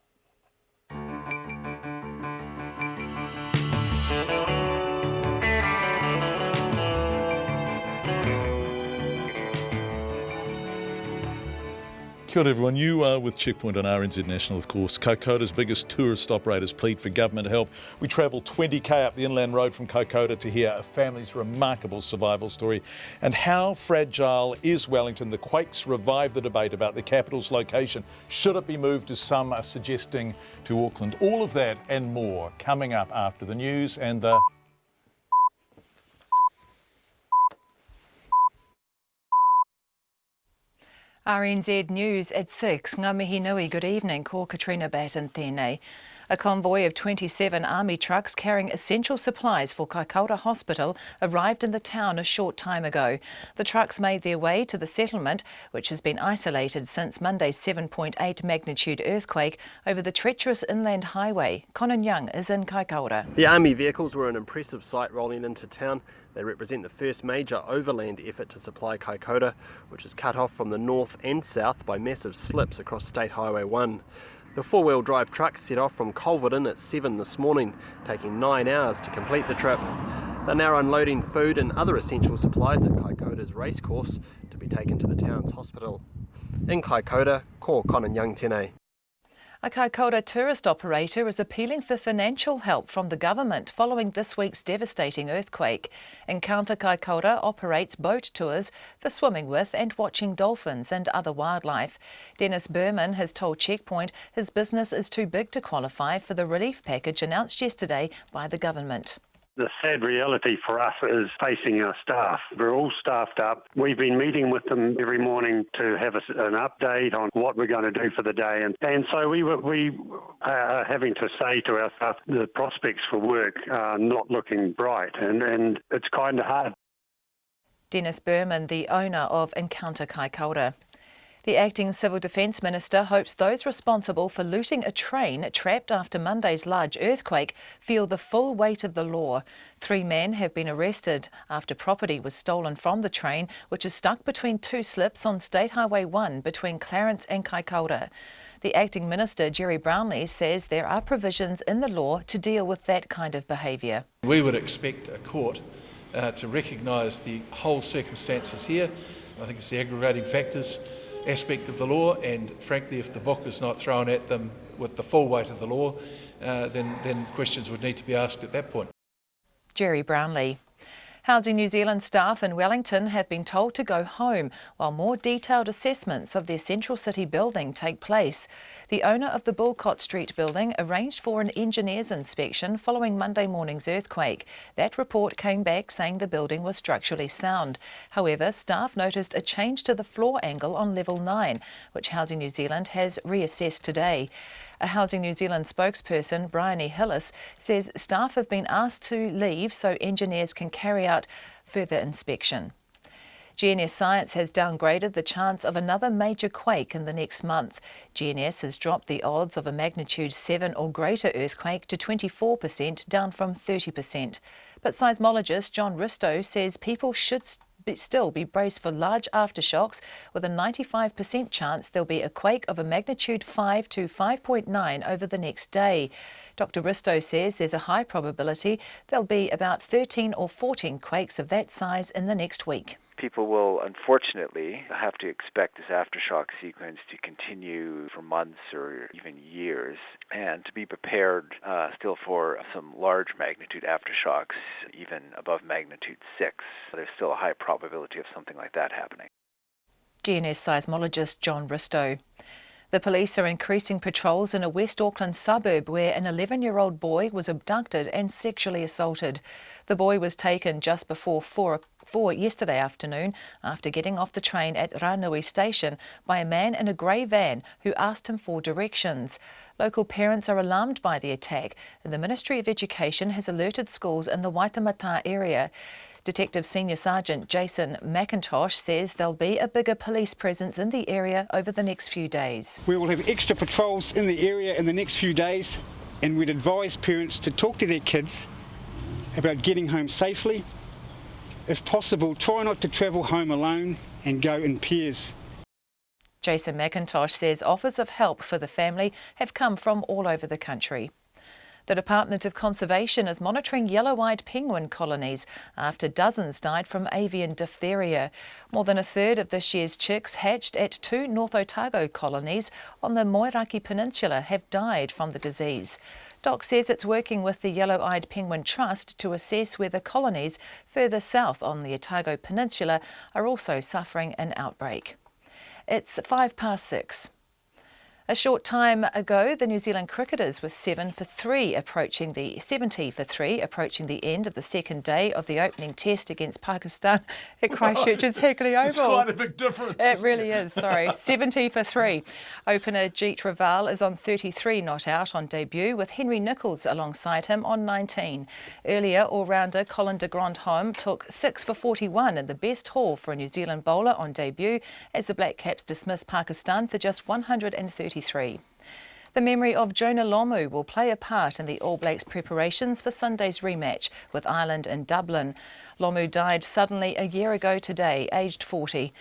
Kia ora everyone, you are with Checkpoint on RNZ National, of course. KAIKOURA's biggest tourist operators plead for government help. We travel 20k up the inland road from KAIKOURA to hear a family's remarkable survival story. And how fragile is Wellington? The quakes revive the debate about the capital's location. Should it be moved, as some are suggesting, to Auckland? All of that and more coming up after the news and the... RNZ News at 6. Ngā mihi nui, good evening. Ko Katrina Batten tēnei. A convoy of 27 army trucks carrying essential supplies for KAIKOURA Hospital arrived in the town a short time ago. The trucks made their way to the settlement, which has been isolated since Monday's 7.8 magnitude earthquake over the treacherous inland highway. Conan Young is in KAIKOURA. The army vehicles were an impressive sight rolling into town. They represent the first major overland effort to supply KAIKOURA, which is cut off from the north and south by massive slips across State Highway 1. The four-wheel drive truck set off from Culverden at 7 this morning, taking 9 hours to complete the trip. They're now unloading food and other essential supplies at KAIKOURA's racecourse to be taken to the town's hospital. In KAIKOURA, ko Conan Young tēnei. A KAIKOURA tourist operator is appealing for financial help from the government following this week's devastating earthquake. Encounter KAIKOURA operates boat tours for swimming with and watching dolphins and other wildlife. Dennis BUURMAN has told Checkpoint his business is too big to qualify for the relief package announced yesterday by the government. The sad reality for us is facing our staff. We're all staffed up. We've been meeting with them every morning to have an update on what we're going to do for the day. And so we are having to say to our staff the prospects for work are not looking bright, and it's kind of hard. Dennis BUURMAN, the owner of Encounter KAIKOURA. The acting Civil Defence Minister hopes those responsible for looting a train trapped after Monday's large earthquake feel the full weight of the law. 3 men have been arrested after property was stolen from the train, which is stuck between 2 slips on State Highway 1 between Clarence and KAIKOURA. The acting Minister, Jerry Brownlee, says there are provisions in the law to deal with that kind of behaviour. We would expect a court to recognise the whole circumstances here. I think it's the aggregating factors aspect of the law, and frankly, if the book is not thrown at them with the full weight of the law, then questions would need to be asked at that point. Jerry Brownlee. Housing New Zealand staff in Wellington have been told to go home while more detailed assessments of their Central City building take place. The owner of the Bulcott Street building arranged for an engineer's inspection following Monday morning's earthquake. That report came back saying the building was structurally sound. However, staff noticed a change to the floor angle on level 9, which Housing New Zealand has reassessed today. A Housing New Zealand spokesperson, Bryony Hillis, says staff have been asked to leave so engineers can carry out further inspection. GNS Science has downgraded the chance of another major quake in the next month. GNS has dropped the odds of a magnitude 7 or greater earthquake to 24%, down from 30%. But seismologist John Ristow says people should still be braced for large aftershocks, with a 95% chance there'll be a quake of a magnitude 5 to 5.9 over the next day. Dr. Ristow says there's a high probability there'll be about 13 or 14 quakes of that size in the next week. People will unfortunately have to expect this aftershock sequence to continue for months or even years, and to be prepared still for some large magnitude aftershocks, even above magnitude 6. There's still a high probability of something like that happening. GNS seismologist John Ristow. The police are increasing patrols in a West Auckland suburb where an 11-year-old boy was abducted and sexually assaulted. The boy was taken just before 4 yesterday afternoon after getting off the train at Ranui station by a man in a grey van who asked him for directions. Local parents are alarmed by the attack, and the Ministry of Education has alerted schools in the Waitemata area. Detective Senior Sergeant Jason McIntosh says there'll be a bigger police presence in the area over the next few days. We will have extra patrols in the area in the next few days, and we'd advise parents to talk to their kids about getting home safely. If possible, try not to travel home alone and go in pairs. Jason McIntosh says offers of help for the family have come from all over the country. The Department of Conservation is monitoring yellow-eyed penguin colonies after dozens died from avian diphtheria. More than a third of this year's chicks hatched at 2 North Otago colonies on the Moeraki Peninsula have died from the disease. DOC says it's working with the Yellow-Eyed Penguin Trust to assess whether colonies further south on the Otago Peninsula are also suffering an outbreak. It's 6:05. A short time ago, the New Zealand cricketers were 70 for 3 approaching the end of the second day of the opening test against Pakistan at Christchurch's Hagley Oval. It's quite a big difference. It really is, sorry. 70 for 3. Opener Jeet Raval is on 33 not out on debut, with Henry Nicholls alongside him on 19. Earlier, all-rounder Colin de Grandhomme took 6 for 41 in the best haul for a New Zealand bowler on debut as the Black Caps dismissed Pakistan for just 133. The memory of Jonah Lomu will play a part in the All Blacks preparations for Sunday's rematch with Ireland in Dublin. Lomu died suddenly a year ago today, aged 40.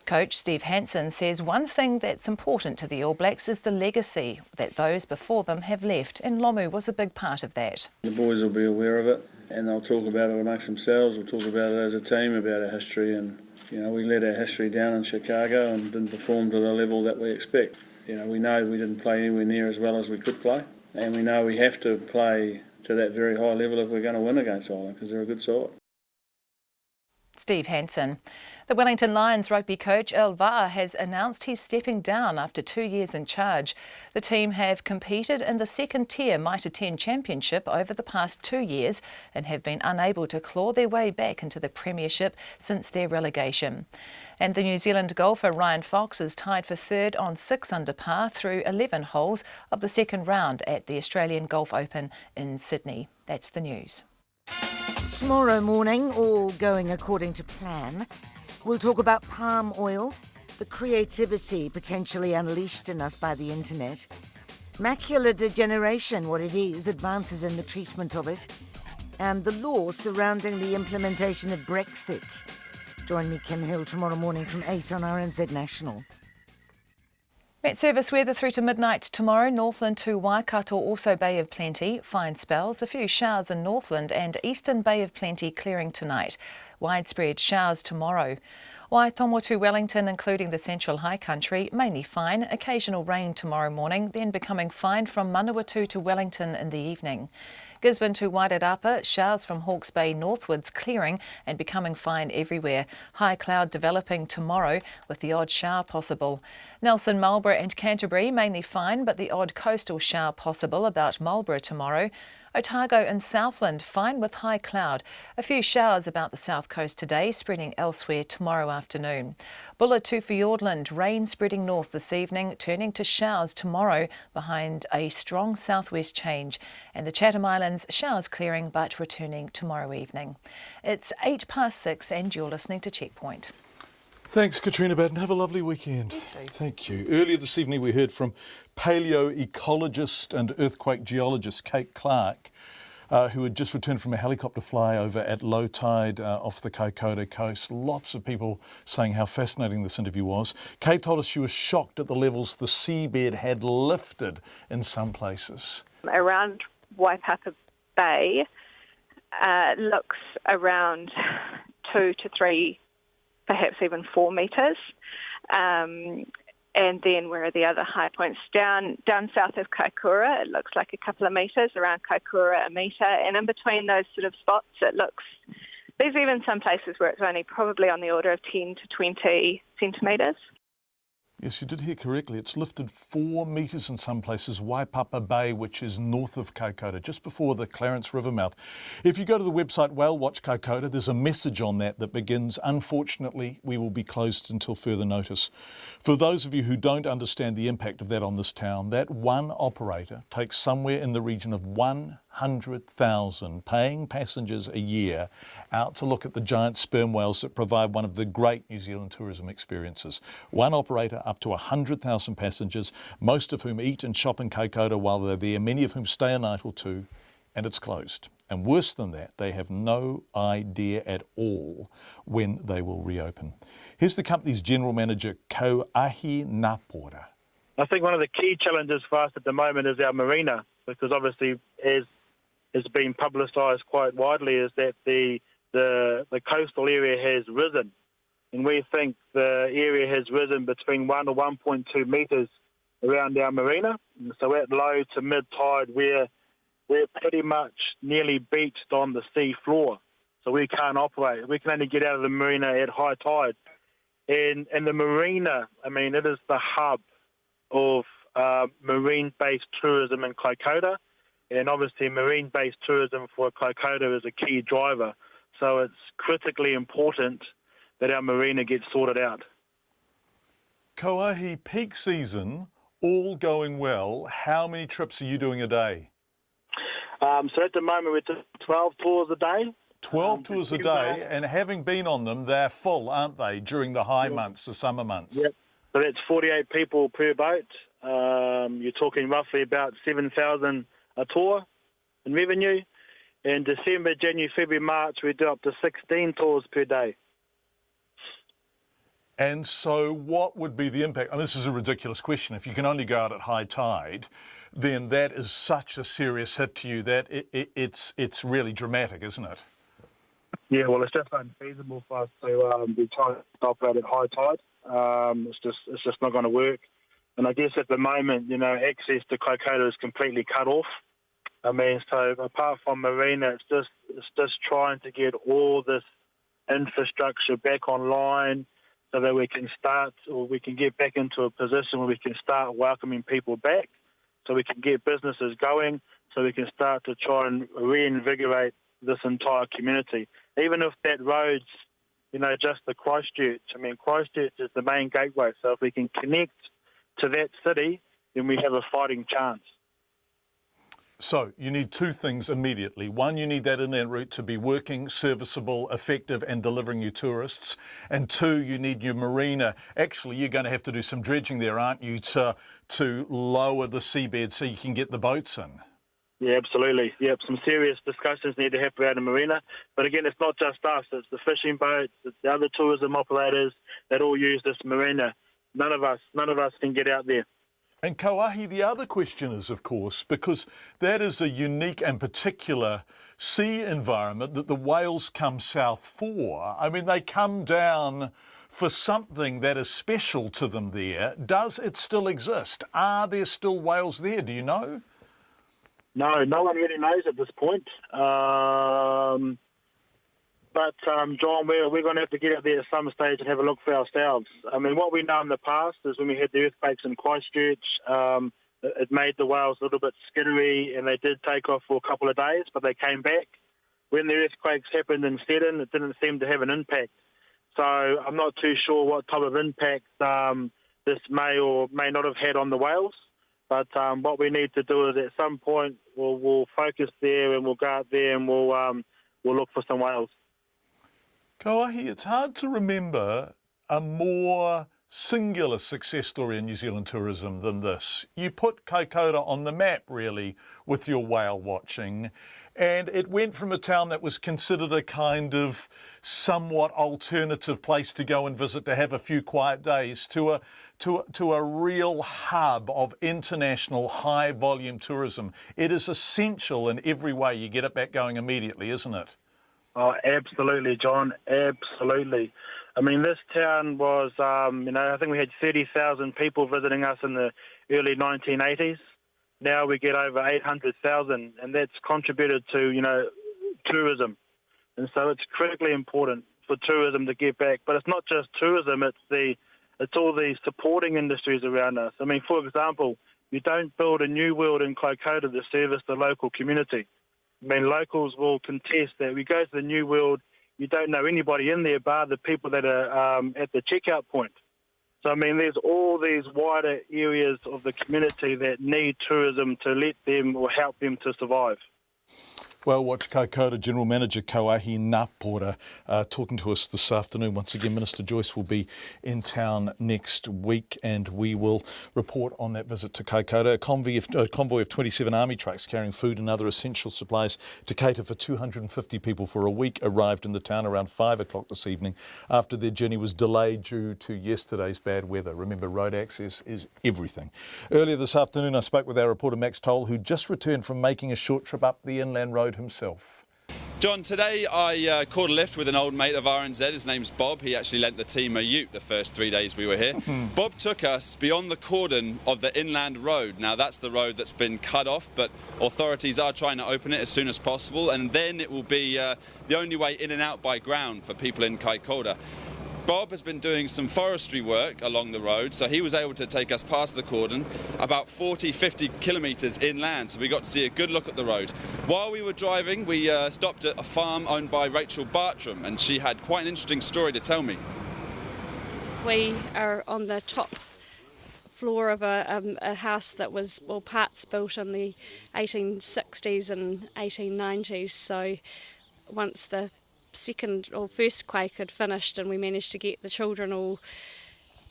Coach Steve Hansen says one thing that's important to the All Blacks is the legacy that those before them have left, and Lomu was a big part of that. The boys will be aware of it and they'll talk about it amongst themselves, we'll talk about it as a team, about our history, and we let our history down in Chicago and didn't perform to the level that we expect. We know we didn't play anywhere near as well as we could play, and we know we have to play to that very high level if we're going to win against Ireland, because they're a good side. Steve Hansen. The Wellington Lions rugby coach Earl Va'a has announced he's stepping down after 2 years in charge. The team have competed in the second-tier Mitre 10 Championship over the past 2 years and have been unable to claw their way back into the Premiership since their relegation. And the New Zealand golfer Ryan Fox is tied for third on 6 under par through 11 holes of the second round at the Australian Golf Open in Sydney. That's the news. Tomorrow morning, all going according to plan, we'll talk about palm oil, the creativity potentially unleashed in us by the internet, macular degeneration, what it is, advances in the treatment of it, and the law surrounding the implementation of Brexit. Join me, Kim Hill, tomorrow morning from 8 on RNZ National. Met Service weather through to midnight tomorrow. Northland to Waikato, also Bay of Plenty. Fine spells, a few showers in Northland and Eastern Bay of Plenty clearing tonight. Widespread showers tomorrow. Waitomo to Wellington, including the Central High Country, mainly fine. Occasional rain tomorrow morning, then becoming fine from Manawatu to Wellington in the evening. Gisborne to Wairarapa, showers from Hawke's Bay northwards clearing and becoming fine everywhere. High cloud developing tomorrow with the odd shower possible. Nelson, Marlborough and Canterbury mainly fine, but the odd coastal shower possible about Marlborough tomorrow. Otago and Southland fine with high cloud. A few showers about the south coast today, spreading elsewhere tomorrow afternoon. Bulla to Fiordland, rain spreading north this evening, turning to showers tomorrow behind a strong southwest change. And the Chatham Islands, showers clearing but returning tomorrow evening. It's 6:08 and you're listening to Checkpoint. Thanks, Katrina Batten. Have a lovely weekend. You too. Thank you. Earlier this evening we heard from paleoecologist and earthquake geologist Kate Clark, who had just returned from a helicopter flyover at low tide off the KAIKOURA coast. Lots of people saying how fascinating this interview was. Kate told us she was shocked at the levels the seabed had lifted in some places. Around Waipapa Bay looks around 2 to 3, perhaps even 4 metres. And then where are the other high points? Down south of KAIKOURA, it looks like a couple of metres, around KAIKOURA a metre. And in between those sort of spots, there's even some places where it's only probably on the order of 10 to 20 centimetres. Yes, you did hear correctly. It's lifted 4 metres in some places. Waipapa Bay, which is north of KAIKOURA, just before the Clarence River mouth. If you go to the website Whale Watch KAIKOURA, there's a message on that begins, unfortunately, we will be closed until further notice. For those of you who don't understand the impact of that on this town, that one operator takes somewhere in the region of 800,000 paying passengers a year out to look at the giant sperm whales that provide one of the great New Zealand tourism experiences. One operator, up to 100,000 passengers, most of whom eat and shop in KAIKOURA while they're there, many of whom stay a night or two, and it's closed. And worse than that, they have no idea at all when they will reopen. Here's the company's general manager, Koahi Napora. I think one of the key challenges for us at the moment is our marina, because obviously, as has been publicised quite widely, is that the coastal area has risen. And we think the area has risen between 1 or 1.2 metres around our marina. And so at low to mid-tide, we're pretty much nearly beached on the sea floor. So we can't operate. We can only get out of the marina at high tide. And the marina, I mean, it is the hub of marine-based tourism in KAIKOURA. And obviously marine-based tourism for KAIKOURA is a key driver. So it's critically important that our marina gets sorted out. Koahi, peak season, all going well. How many trips are you doing a day? So at the moment we're doing 12 tours a day. 12 tours a day, and having been on them, they're full, aren't they, during the high months, the summer months? Yep. So that's 48 people per boat. You're talking roughly about 7,000 a tour in revenue. In December, January, February, March, we do up to 16 tours per day. And so what would be the impact? I mean, this is a ridiculous question. If you can only go out at high tide, then that is such a serious hit to you that it's really dramatic, isn't it? Yeah, well, it's just unfeasible for us to be trying to operate at high tide. It's just not going to work. And I guess at the moment, you know, access to KAIKOURA is completely cut off. I mean, so apart from marina, it's just trying to get all this infrastructure back online so that we can start, or we can get back into a position where we can start welcoming people back, so we can get businesses going, so we can start to try and reinvigorate this entire community. Even if that road's, you know, just the Christchurch. I mean, Christchurch is the main gateway, so if we can connect to that city, then we have a fighting chance. So you need two things immediately. One, you need that inland route to be working, serviceable, effective and delivering you tourists. And two, you need your marina. Actually, you're going to have to do some dredging there, aren't you, to lower the seabed so you can get the boats in? Yeah, absolutely. Yep, some serious discussions need to happen around the marina. But again, it's not just us. It's the fishing boats, it's the other tourism operators that all use this marina. None of us can get out there. And Koahi, the other question is, of course, because that is a unique and particular sea environment that the whales come south for. I mean, they come down for something that is special to them there. Does it still exist? Are there still whales there? Do you know? No, no one really knows at this point. But, John, we're going to have to get out there at some stage and have a look for ourselves. I mean, what we know in the past is when we had the earthquakes in Christchurch, it made the whales a little bit skittery, and they did take off for a couple of days, but they came back. When the earthquakes happened in Seddon, it didn't seem to have an impact. So I'm not too sure what type of impact this may or may not have had on the whales. But what we need to do is at some point we'll focus there and we'll go out there and we'll look for some whales. Koahi, it's hard to remember a more singular success story in New Zealand tourism than this. You put KAIKOURA on the map, really, with your whale watching, and it went from a town that was considered a kind of somewhat alternative place to go and visit to have a few quiet days to a real hub of international high-volume tourism. It is essential in every way you get it back going immediately, isn't it? Oh, absolutely, John, absolutely. I mean, this town was, I think we had 30,000 people visiting us in the early 1980s. Now we get over 800,000, and that's contributed to, tourism. And so it's critically important for tourism to get back. But it's not just tourism, it's all the supporting industries around us. I mean, for example, you don't build a new world in KAIKOURA to service the local community. I mean, locals will contest that. We go to the New World, you don't know anybody in there bar the people that are at the checkout point. So, I mean, there's all these wider areas of the community that need tourism to let them or help them to survive. Well, watch KAIKOURA General Manager Kauahi Napora talking to us this afternoon. Once again, Minister Joyce will be in town next week and we will report on that visit to KAIKOURA. A convoy of 27 army trucks carrying food and other essential supplies to cater for 250 people for a week arrived in the town around 5 o'clock this evening after their journey was delayed due to yesterday's bad weather. Remember, road access is everything. Earlier this afternoon, I spoke with our reporter Max Toll, who just returned from making a short trip up the inland road himself. John, today I caught a lift with an old mate of RNZ. His name's Bob. He actually lent the team a ute the first 3 days we were here. Bob took us beyond the cordon of the inland road. Now that's the road that's been cut off, but authorities are trying to open it as soon as possible, and then it will be the only way in and out by ground for people in KAIKOURA. Bob has been doing some forestry work along the road, so he was able to take us past the cordon about 40-50 kilometres inland, so we got to see a good look at the road. While we were driving, we stopped at a farm owned by Rachel Bartram, and she had quite an interesting story to tell me. We are on the top floor of a house that was, well, parts built in the 1860s and 1890s, so once the second or first quake had finished and we managed to get the children all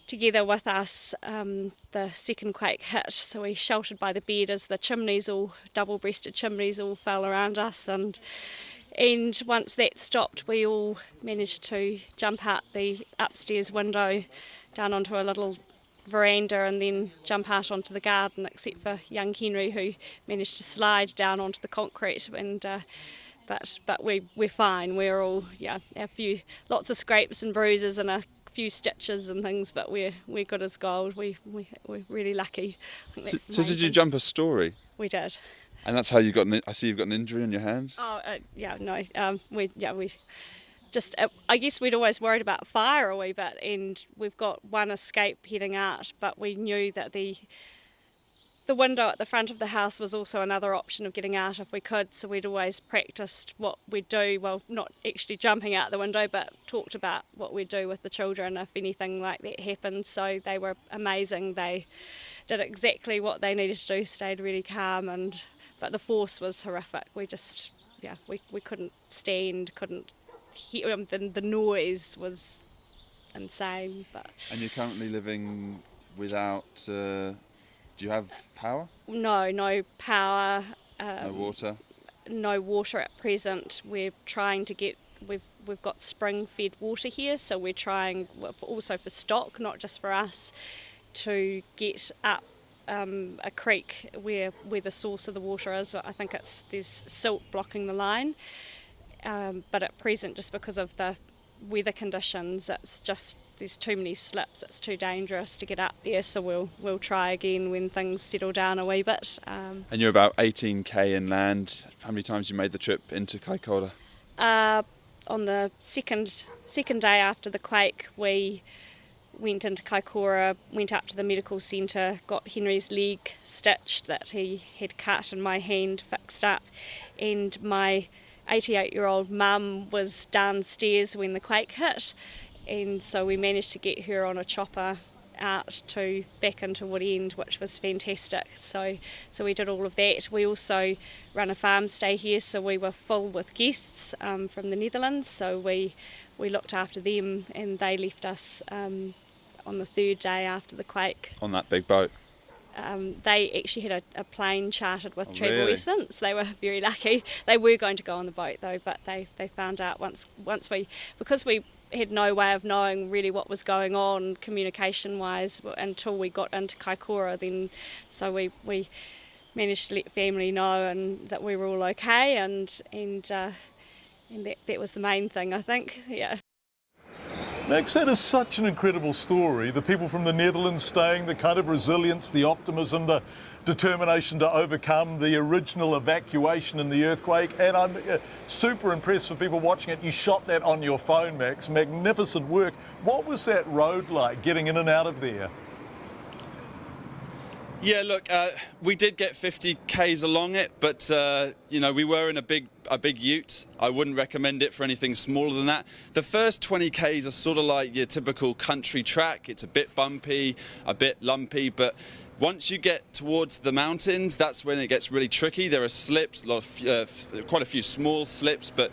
together with us, the second quake hit, so we sheltered by the bed as the chimneys, all double-breasted chimneys, all fell around us, and once that stopped we all managed to jump out the upstairs window down onto a little veranda and then jump out onto the garden, except for young Henry, who managed to slide down onto the concrete, and But we're fine. We're all lots of scrapes and bruises and a few stitches and things, but we're good as gold. We're really lucky. So did you jump a story? We did. And that's how you got. I see you've got an injury on your hands. Oh no. We just. I guess we'd always worried about fire a wee bit, and we've got one escape heading out, but we knew that the window at the front of the house was also another option of getting out if we could, so we'd always practiced what we'd do, well, not actually jumping out the window, but talked about what we'd do with the children if anything like that happened. So they were amazing. They did exactly what they needed to do, stayed really calm, but the force was horrific. We just, we couldn't stand, couldn't hear, the noise was insane. But. And you're currently living without... do you have power? No power. No water? No water at present. We're trying to get... We've got spring-fed water here, so we're trying, also for stock, not just for us, to get up a creek where the source of the water is. I think there's silt blocking the line, but at present, just because of the weather conditions, it's just there's too many slips, it's too dangerous to get up there, so we'll try again when things settle down a wee bit. And you're about 18k inland. How many times you made the trip into KAIKOURA? On the second day after the quake, we went into KAIKOURA, went up to the medical centre, got Henry's leg stitched that he had cut and my hand fixed up, and my 88-year-old mum was downstairs when the quake hit, and so we managed to get her on a chopper out to back into Woodend, which was fantastic. So we did all of that. We also run a farm stay here, so we were full with guests from the Netherlands, so we looked after them, and they left us on the third day after the quake. On that big boat? They actually had a plane chartered with Travel Essence. They were very lucky. They were going to go on the boat though, but they found out because we had no way of knowing really what was going on communication wise until we got into KAIKOURA. Then so we managed to let family know and that we were all okay, and that was the main thing, I think. Yeah. Max, that is such an incredible story. The people from the Netherlands staying, the kind of resilience, the optimism, the determination to overcome the original evacuation in the earthquake. And I'm super impressed with people watching it. You shot that on your phone, Max. Magnificent work. What was that road like, getting in and out of there? Yeah, look, we did get 50 k's along it, but we were in a big ute. I wouldn't recommend it for anything smaller than that. The first 20 k's are sort of like your typical country track. It's a bit bumpy, a bit lumpy, but Once you get towards the mountains, that's when it gets really tricky. There are slips, quite a few small slips, but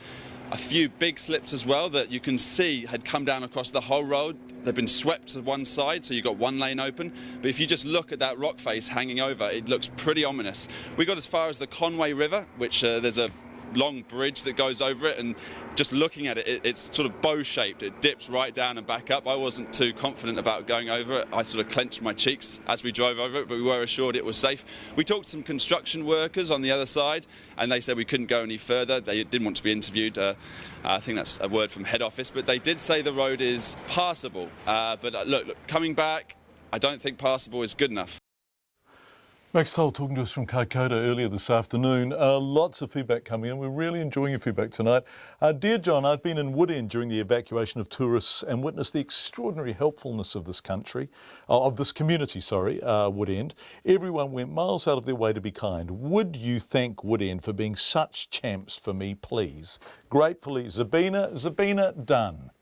a few big slips as well that you can see had come down across the whole road. They've been swept to one side, so you've got one lane open. But if you just look at that rock face hanging over, it looks pretty ominous. We got as far as the Conway River, which there's a long bridge that goes over it, and just looking at it, it's sort of bow-shaped. It dips right down and back up. I wasn't too confident about going over it. I sort of clenched my cheeks as we drove over it, but we were assured it was safe. We talked to some construction workers on the other side, and they said we couldn't go any further. They didn't want to be interviewed. I think that's a word from head office, but they did say the road is passable. But look, coming back, I don't think passable is good enough. Max Toll talking to us from KAIKOURA earlier this afternoon. Lots of feedback coming in. We're really enjoying your feedback tonight. Dear John, I've been in Woodend during the evacuation of tourists and witnessed the extraordinary helpfulness of this community, Woodend. Everyone went miles out of their way to be kind. Would you thank Woodend for being such champs for me, please? Gratefully, Zabina, done.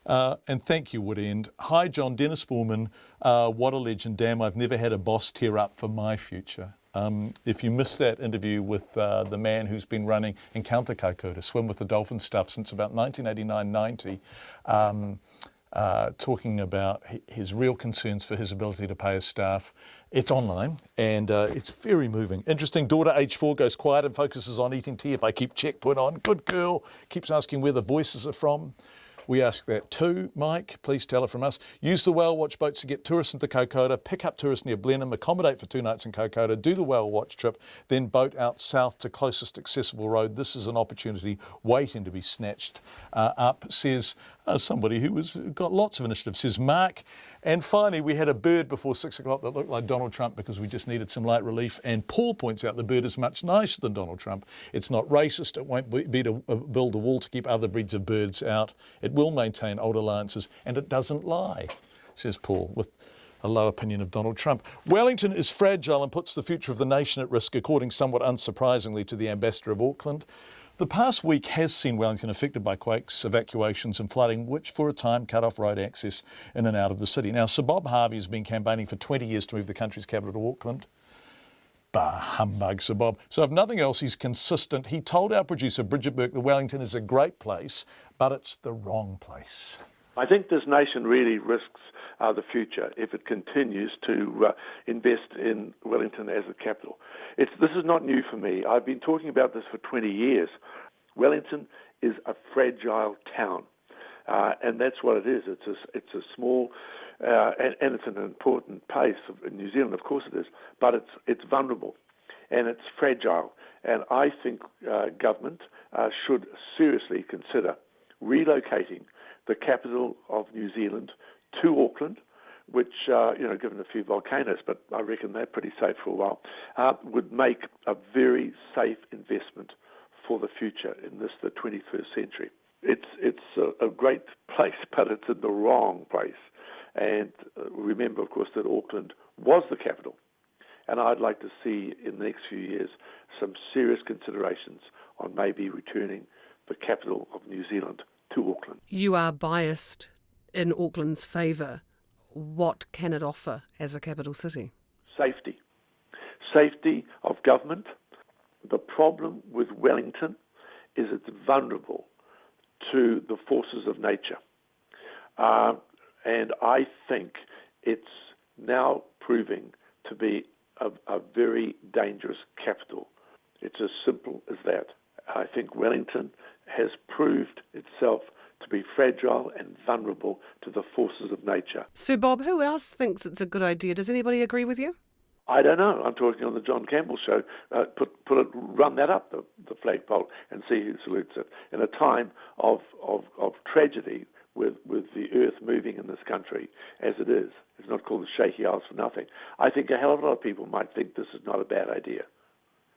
And thank you, Woodend. Hi, John, Dennis BUURMAN. What a legend. Damn, I've never had a boss tear up for my future. If you missed that interview with the man who's been running Encounter KAIKOURA, Swim with the Dolphin stuff since about 1989-90, talking about his real concerns for his ability to pay his staff. It's online and it's very moving. Interesting, daughter age 4 goes quiet and focuses on eating tea if I keep Checkpoint on. Good girl. Keeps asking where the voices are from. We ask that too, Mike. Please tell her from us. Use the whale watch boats to get tourists into KAIKOURA, pick up tourists near Blenheim, accommodate for 2 nights in KAIKOURA, do the whale watch trip, then boat out south to closest accessible road. This is an opportunity waiting to be snatched up, says somebody who got lots of initiative, says Mark. And finally, we had a bird before 6 o'clock that looked like Donald Trump because we just needed some light relief. And Paul points out the bird is much nicer than Donald Trump. It's not racist. It won't be to build a wall to keep other breeds of birds out. It will maintain old alliances, and it doesn't lie, says Paul, with a low opinion of Donald Trump. Wellington is fragile and puts the future of the nation at risk, according somewhat unsurprisingly to the Ambassador of Auckland. The past week has seen Wellington affected by quakes, evacuations and flooding, which for a time cut off road access in and out of the city. Now, Sir Bob Harvey has been campaigning for 20 years to move the country's capital to Auckland. Bah, humbug, Sir Bob. So if nothing else, he's consistent. He told our producer, Bridget Burke, that Wellington is a great place, but it's the wrong place. I think this nation really risks the future if it continues to invest in Wellington as a capital. This is not new for me. I've been talking about this for 20 years. Wellington is a fragile town, and that's what it is. It's a small, and it's an important place in New Zealand, of course it is, but it's vulnerable and it's fragile. And I think government should seriously consider relocating the capital of New Zealand to Auckland, which, given a few volcanoes, but I reckon they're pretty safe for a while, would make a very safe investment for the future in the 21st century. It's a great place, but it's in the wrong place. And remember, of course, that Auckland was the capital. And I'd like to see in the next few years some serious considerations on maybe returning the capital of New Zealand to Auckland. You are biased in Auckland's favour. What can it offer as a capital city? Safety. Safety of government. The problem with Wellington is it's vulnerable to the forces of nature. And I think it's now proving to be a very dangerous capital. It's as simple as that. I think Wellington has proved itself to be fragile and vulnerable to the forces of nature. So, Bob, who else thinks it's a good idea? Does anybody agree with you? I don't know. I'm talking on the John Campbell show. Run that up the flagpole and see who salutes it. In a time of tragedy, with the earth moving in this country as it is, it's not called the Shaky Isles for nothing. I think a hell of a lot of people might think this is not a bad idea.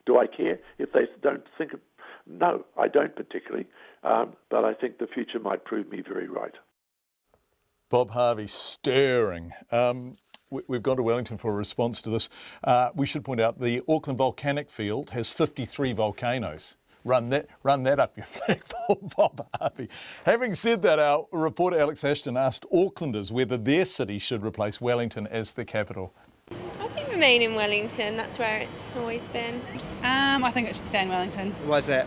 Do I care if they don't think it? No, I don't particularly, but I think the future might prove me very right. Bob Harvey stirring. We've gone to Wellington for a response to this. We should point out the Auckland volcanic field has 53 volcanoes. Run that up your flagpole, Bob Harvey. Having said that, our reporter Alex Ashton asked Aucklanders whether their city should replace Wellington as the capital. I think Remain in Wellington, that's where it's always been. I think it should stay in Wellington. Why is that?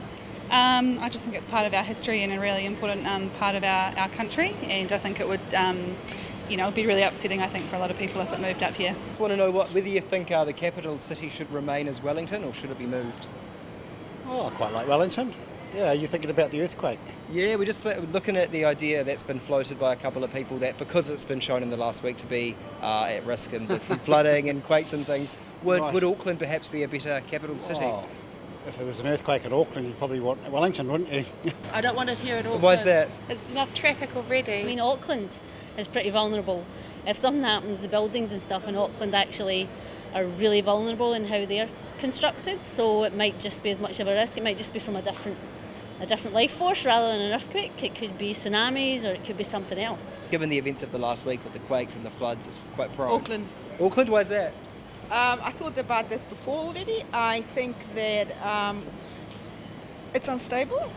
I just think it's part of our history and a really important part of our country, and I think it would, be really upsetting, I think, for a lot of people if it moved up here. I want to know whether you think the capital city should remain as Wellington or should it be moved? Oh, I quite like Wellington. Yeah, you're thinking about the earthquake? Yeah, we're just looking at the idea that's been floated by a couple of people that because it's been shown in the last week to be at risk and with flooding and quakes and things, would Auckland perhaps be a better capital city? Oh, if there was an earthquake in Auckland, you'd probably want Wellington, wouldn't you? I don't want it here at Auckland. Why is that? There's enough traffic already. I mean, Auckland is pretty vulnerable. If something happens, the buildings and stuff in Auckland actually are really vulnerable in how they're constructed, so it might just be as much of a risk. It might just be from a different life force rather than an earthquake. It could be tsunamis or it could be something else. Given the events of the last week with the quakes and the floods, it's quite prone. Auckland. Auckland, why is that? I thought about this before already. I think that it's unstable.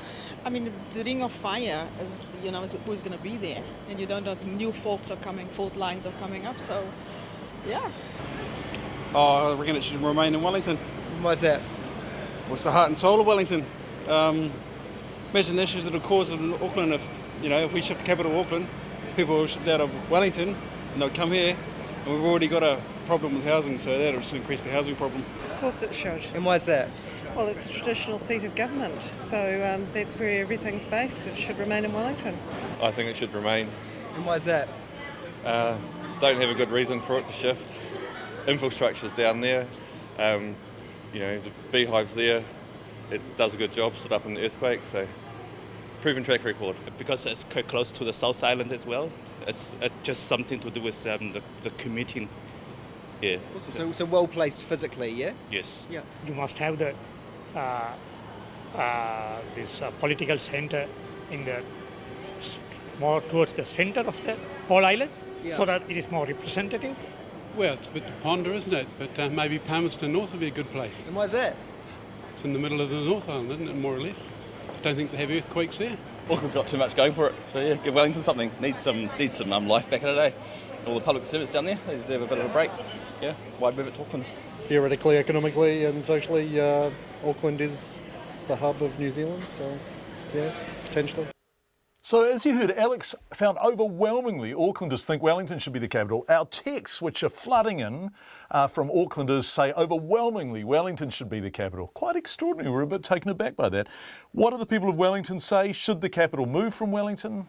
I mean, the ring of fire is always going to be there, and you don't know, new fault lines are coming up. So, yeah. Oh, I reckon it should remain in Wellington. Why is that? What's the heart and soul of Wellington? Imagine the issues that will cause in Auckland if we shift the capital to Auckland, people will shift out of Wellington and they'll come here, and we've already got a problem with housing, so that'll just increase the housing problem. Of course it should. And why is that? Well, it's the traditional seat of government, so that's where everything's based. It should remain in Wellington. I think it should remain. And why is that? Don't have a good reason for it to shift. Infrastructure's down there. The beehive's there. It does a good job, stood up in the earthquake, so proven track record. Because it's quite close to the South Island as well. It's just something to do with the commuting. Yeah. So well placed physically, yeah? Yes. Yeah. You must have the this political center in the more towards the center of the whole island, so that it is more representative. Well, it's a bit to ponder, isn't it? But maybe Palmerston North would be a good place. And why is that? It's in the middle of the North Island, isn't it, more or less? I don't think they have earthquakes there. Auckland's got too much going for it, so yeah, give Wellington something. Needs some life back in the day. All the public servants down there, they deserve a bit of a break. Yeah, why move it to Auckland? Theoretically, economically and socially, Auckland is the hub of New Zealand, so yeah, potentially. So as you heard, Alex found overwhelmingly Aucklanders think Wellington should be the capital. Our texts, which are flooding in from Aucklanders, say overwhelmingly Wellington should be the capital. Quite extraordinary. We're a bit taken aback by that. What do the people of Wellington say? Should the capital move from Wellington?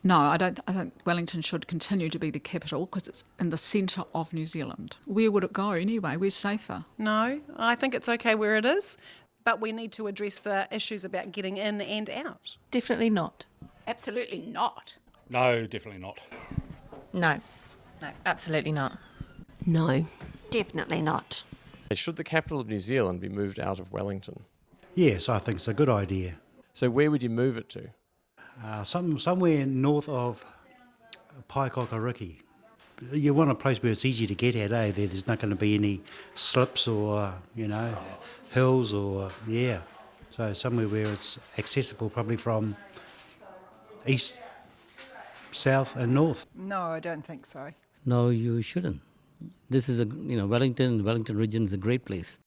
No, I think Wellington should continue to be the capital because it's in the centre of New Zealand. Where would it go anyway? Where's safer? No, I think it's okay where it is, but we need to address the issues about getting in and out. Definitely not. Absolutely not. No, definitely not. No, absolutely not. No. Definitely not. Should the capital of New Zealand be moved out of Wellington? Yes, I think it's a good idea. So where would you move it to? Somewhere north of PALEOECOLOGIST. You want a place where it's easy to get at, eh? There's not going to be any slips or, hills or, So somewhere where it's accessible probably from east, south and north. No, I don't think so. No, you shouldn't. This is Wellington region is a great place.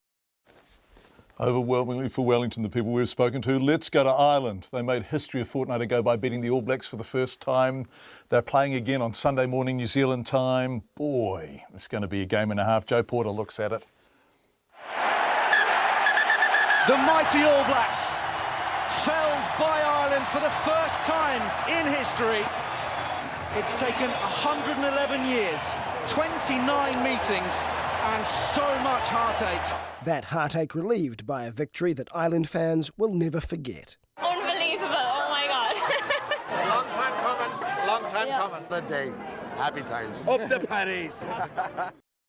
Overwhelmingly for Wellington, the people we've spoken to. Let's go to Ireland. They made history a fortnight ago by beating the All Blacks for the first time. They're playing again on Sunday morning, New Zealand time. Boy, it's going to be a game and a half. Joe Porter looks at it. The mighty All Blacks felled by Ireland for the first time in history. It's taken 111 years, 29 meetings, and so much heartache. That heartache relieved by a victory that Ireland fans will never forget. Unbelievable, oh my God. Long time coming. Good day, happy times. Up the Paddies!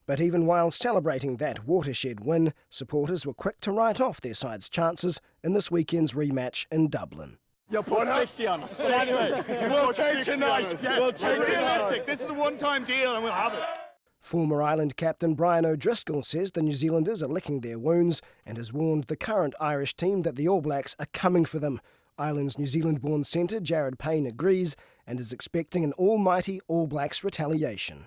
But even while celebrating that watershed win, supporters were quick to write off their side's chances in this weekend's rematch in Dublin. You'll put 60 on us. Anyway, we'll take tonight. We'll take tonight. This is a one-time deal and we'll have it. Former Ireland captain Brian O'Driscoll says the New Zealanders are licking their wounds and has warned the current Irish team that the All Blacks are coming for them. Ireland's New Zealand-born centre Jared Payne agrees and is expecting an almighty All Blacks retaliation.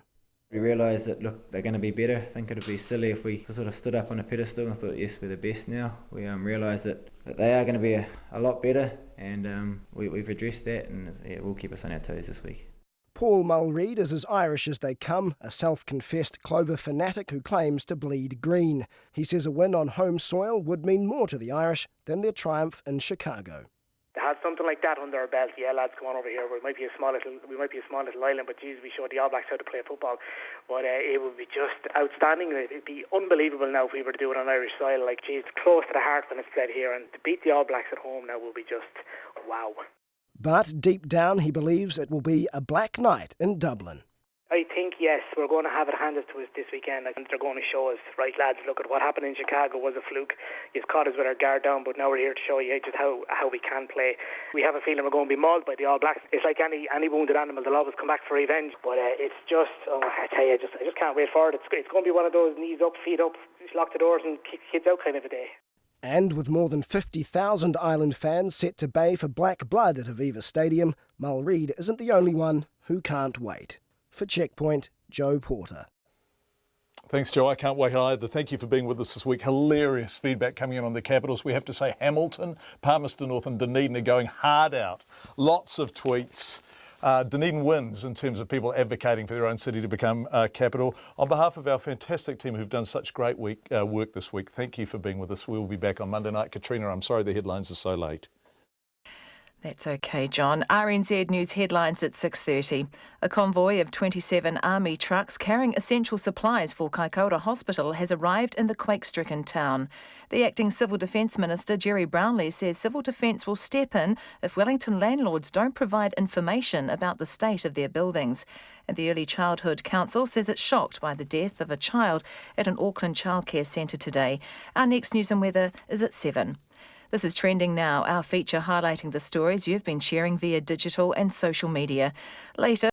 We realised that, look, they're going to be better. I think it would be silly if we sort of stood up on a pedestal and thought, yes, we're the best now. We realised that they are going to be a lot better, and we've addressed that, and it will keep us on our toes this week. Paul Mulreed is as Irish as they come, a self-confessed Clover fanatic who claims to bleed green. He says a win on home soil would mean more to the Irish than their triumph in Chicago. To have something like that under our belt, yeah, lads, come on over here. We might be a small little island, but geez, we showed the All Blacks how to play football. But it would be just outstanding. It'd be unbelievable now if we were to do it on Irish soil. Like, geez, it's close to the heart when it's said here, and to beat the All Blacks at home now will be just wow. But deep down, he believes it will be a black night in Dublin. I think, yes, we're going to have it handed to us this weekend. I think they're going to show us, right, lads, look at what happened in Chicago was a fluke. You've caught us with our guard down, but now we're here to show you just how we can play. We have a feeling we're going to be mauled by the All Blacks. It's like any wounded animal, they'll always come back for revenge. But it's just, I tell you, I just can't wait for it. It's going to be one of those knees up, feet up, lock the doors and kick kids out kind of a day. And with more than 50,000 Island fans set to bay for black blood at Aviva Stadium, Mulreed isn't the only one who can't wait. For Checkpoint, Joe Porter. Thanks, Joe. I can't wait either. Thank you for being with us this week. Hilarious feedback coming in on the Capitals. We have to say Hamilton, Palmerston North and Dunedin are going hard out. Lots of tweets. Dunedin wins in terms of people advocating for their own city to become capital. On behalf of our fantastic team who've done such great work this week, thank you for being with us. We'll be back on Monday night. Katrina, I'm sorry the headlines are so late. That's okay, John. RNZ News headlines at 6:30. A convoy of 27 army trucks carrying essential supplies for KAIKOURA Hospital has arrived in the quake-stricken town. The acting Civil Defence Minister, Jerry Brownlee, says Civil Defence will step in if Wellington landlords don't provide information about the state of their buildings. And the Early Childhood Council says it's shocked by the death of a child at an Auckland childcare centre today. Our next news and weather is at 7. This is Trending Now, our feature highlighting the stories you've been sharing via digital and social media. Later,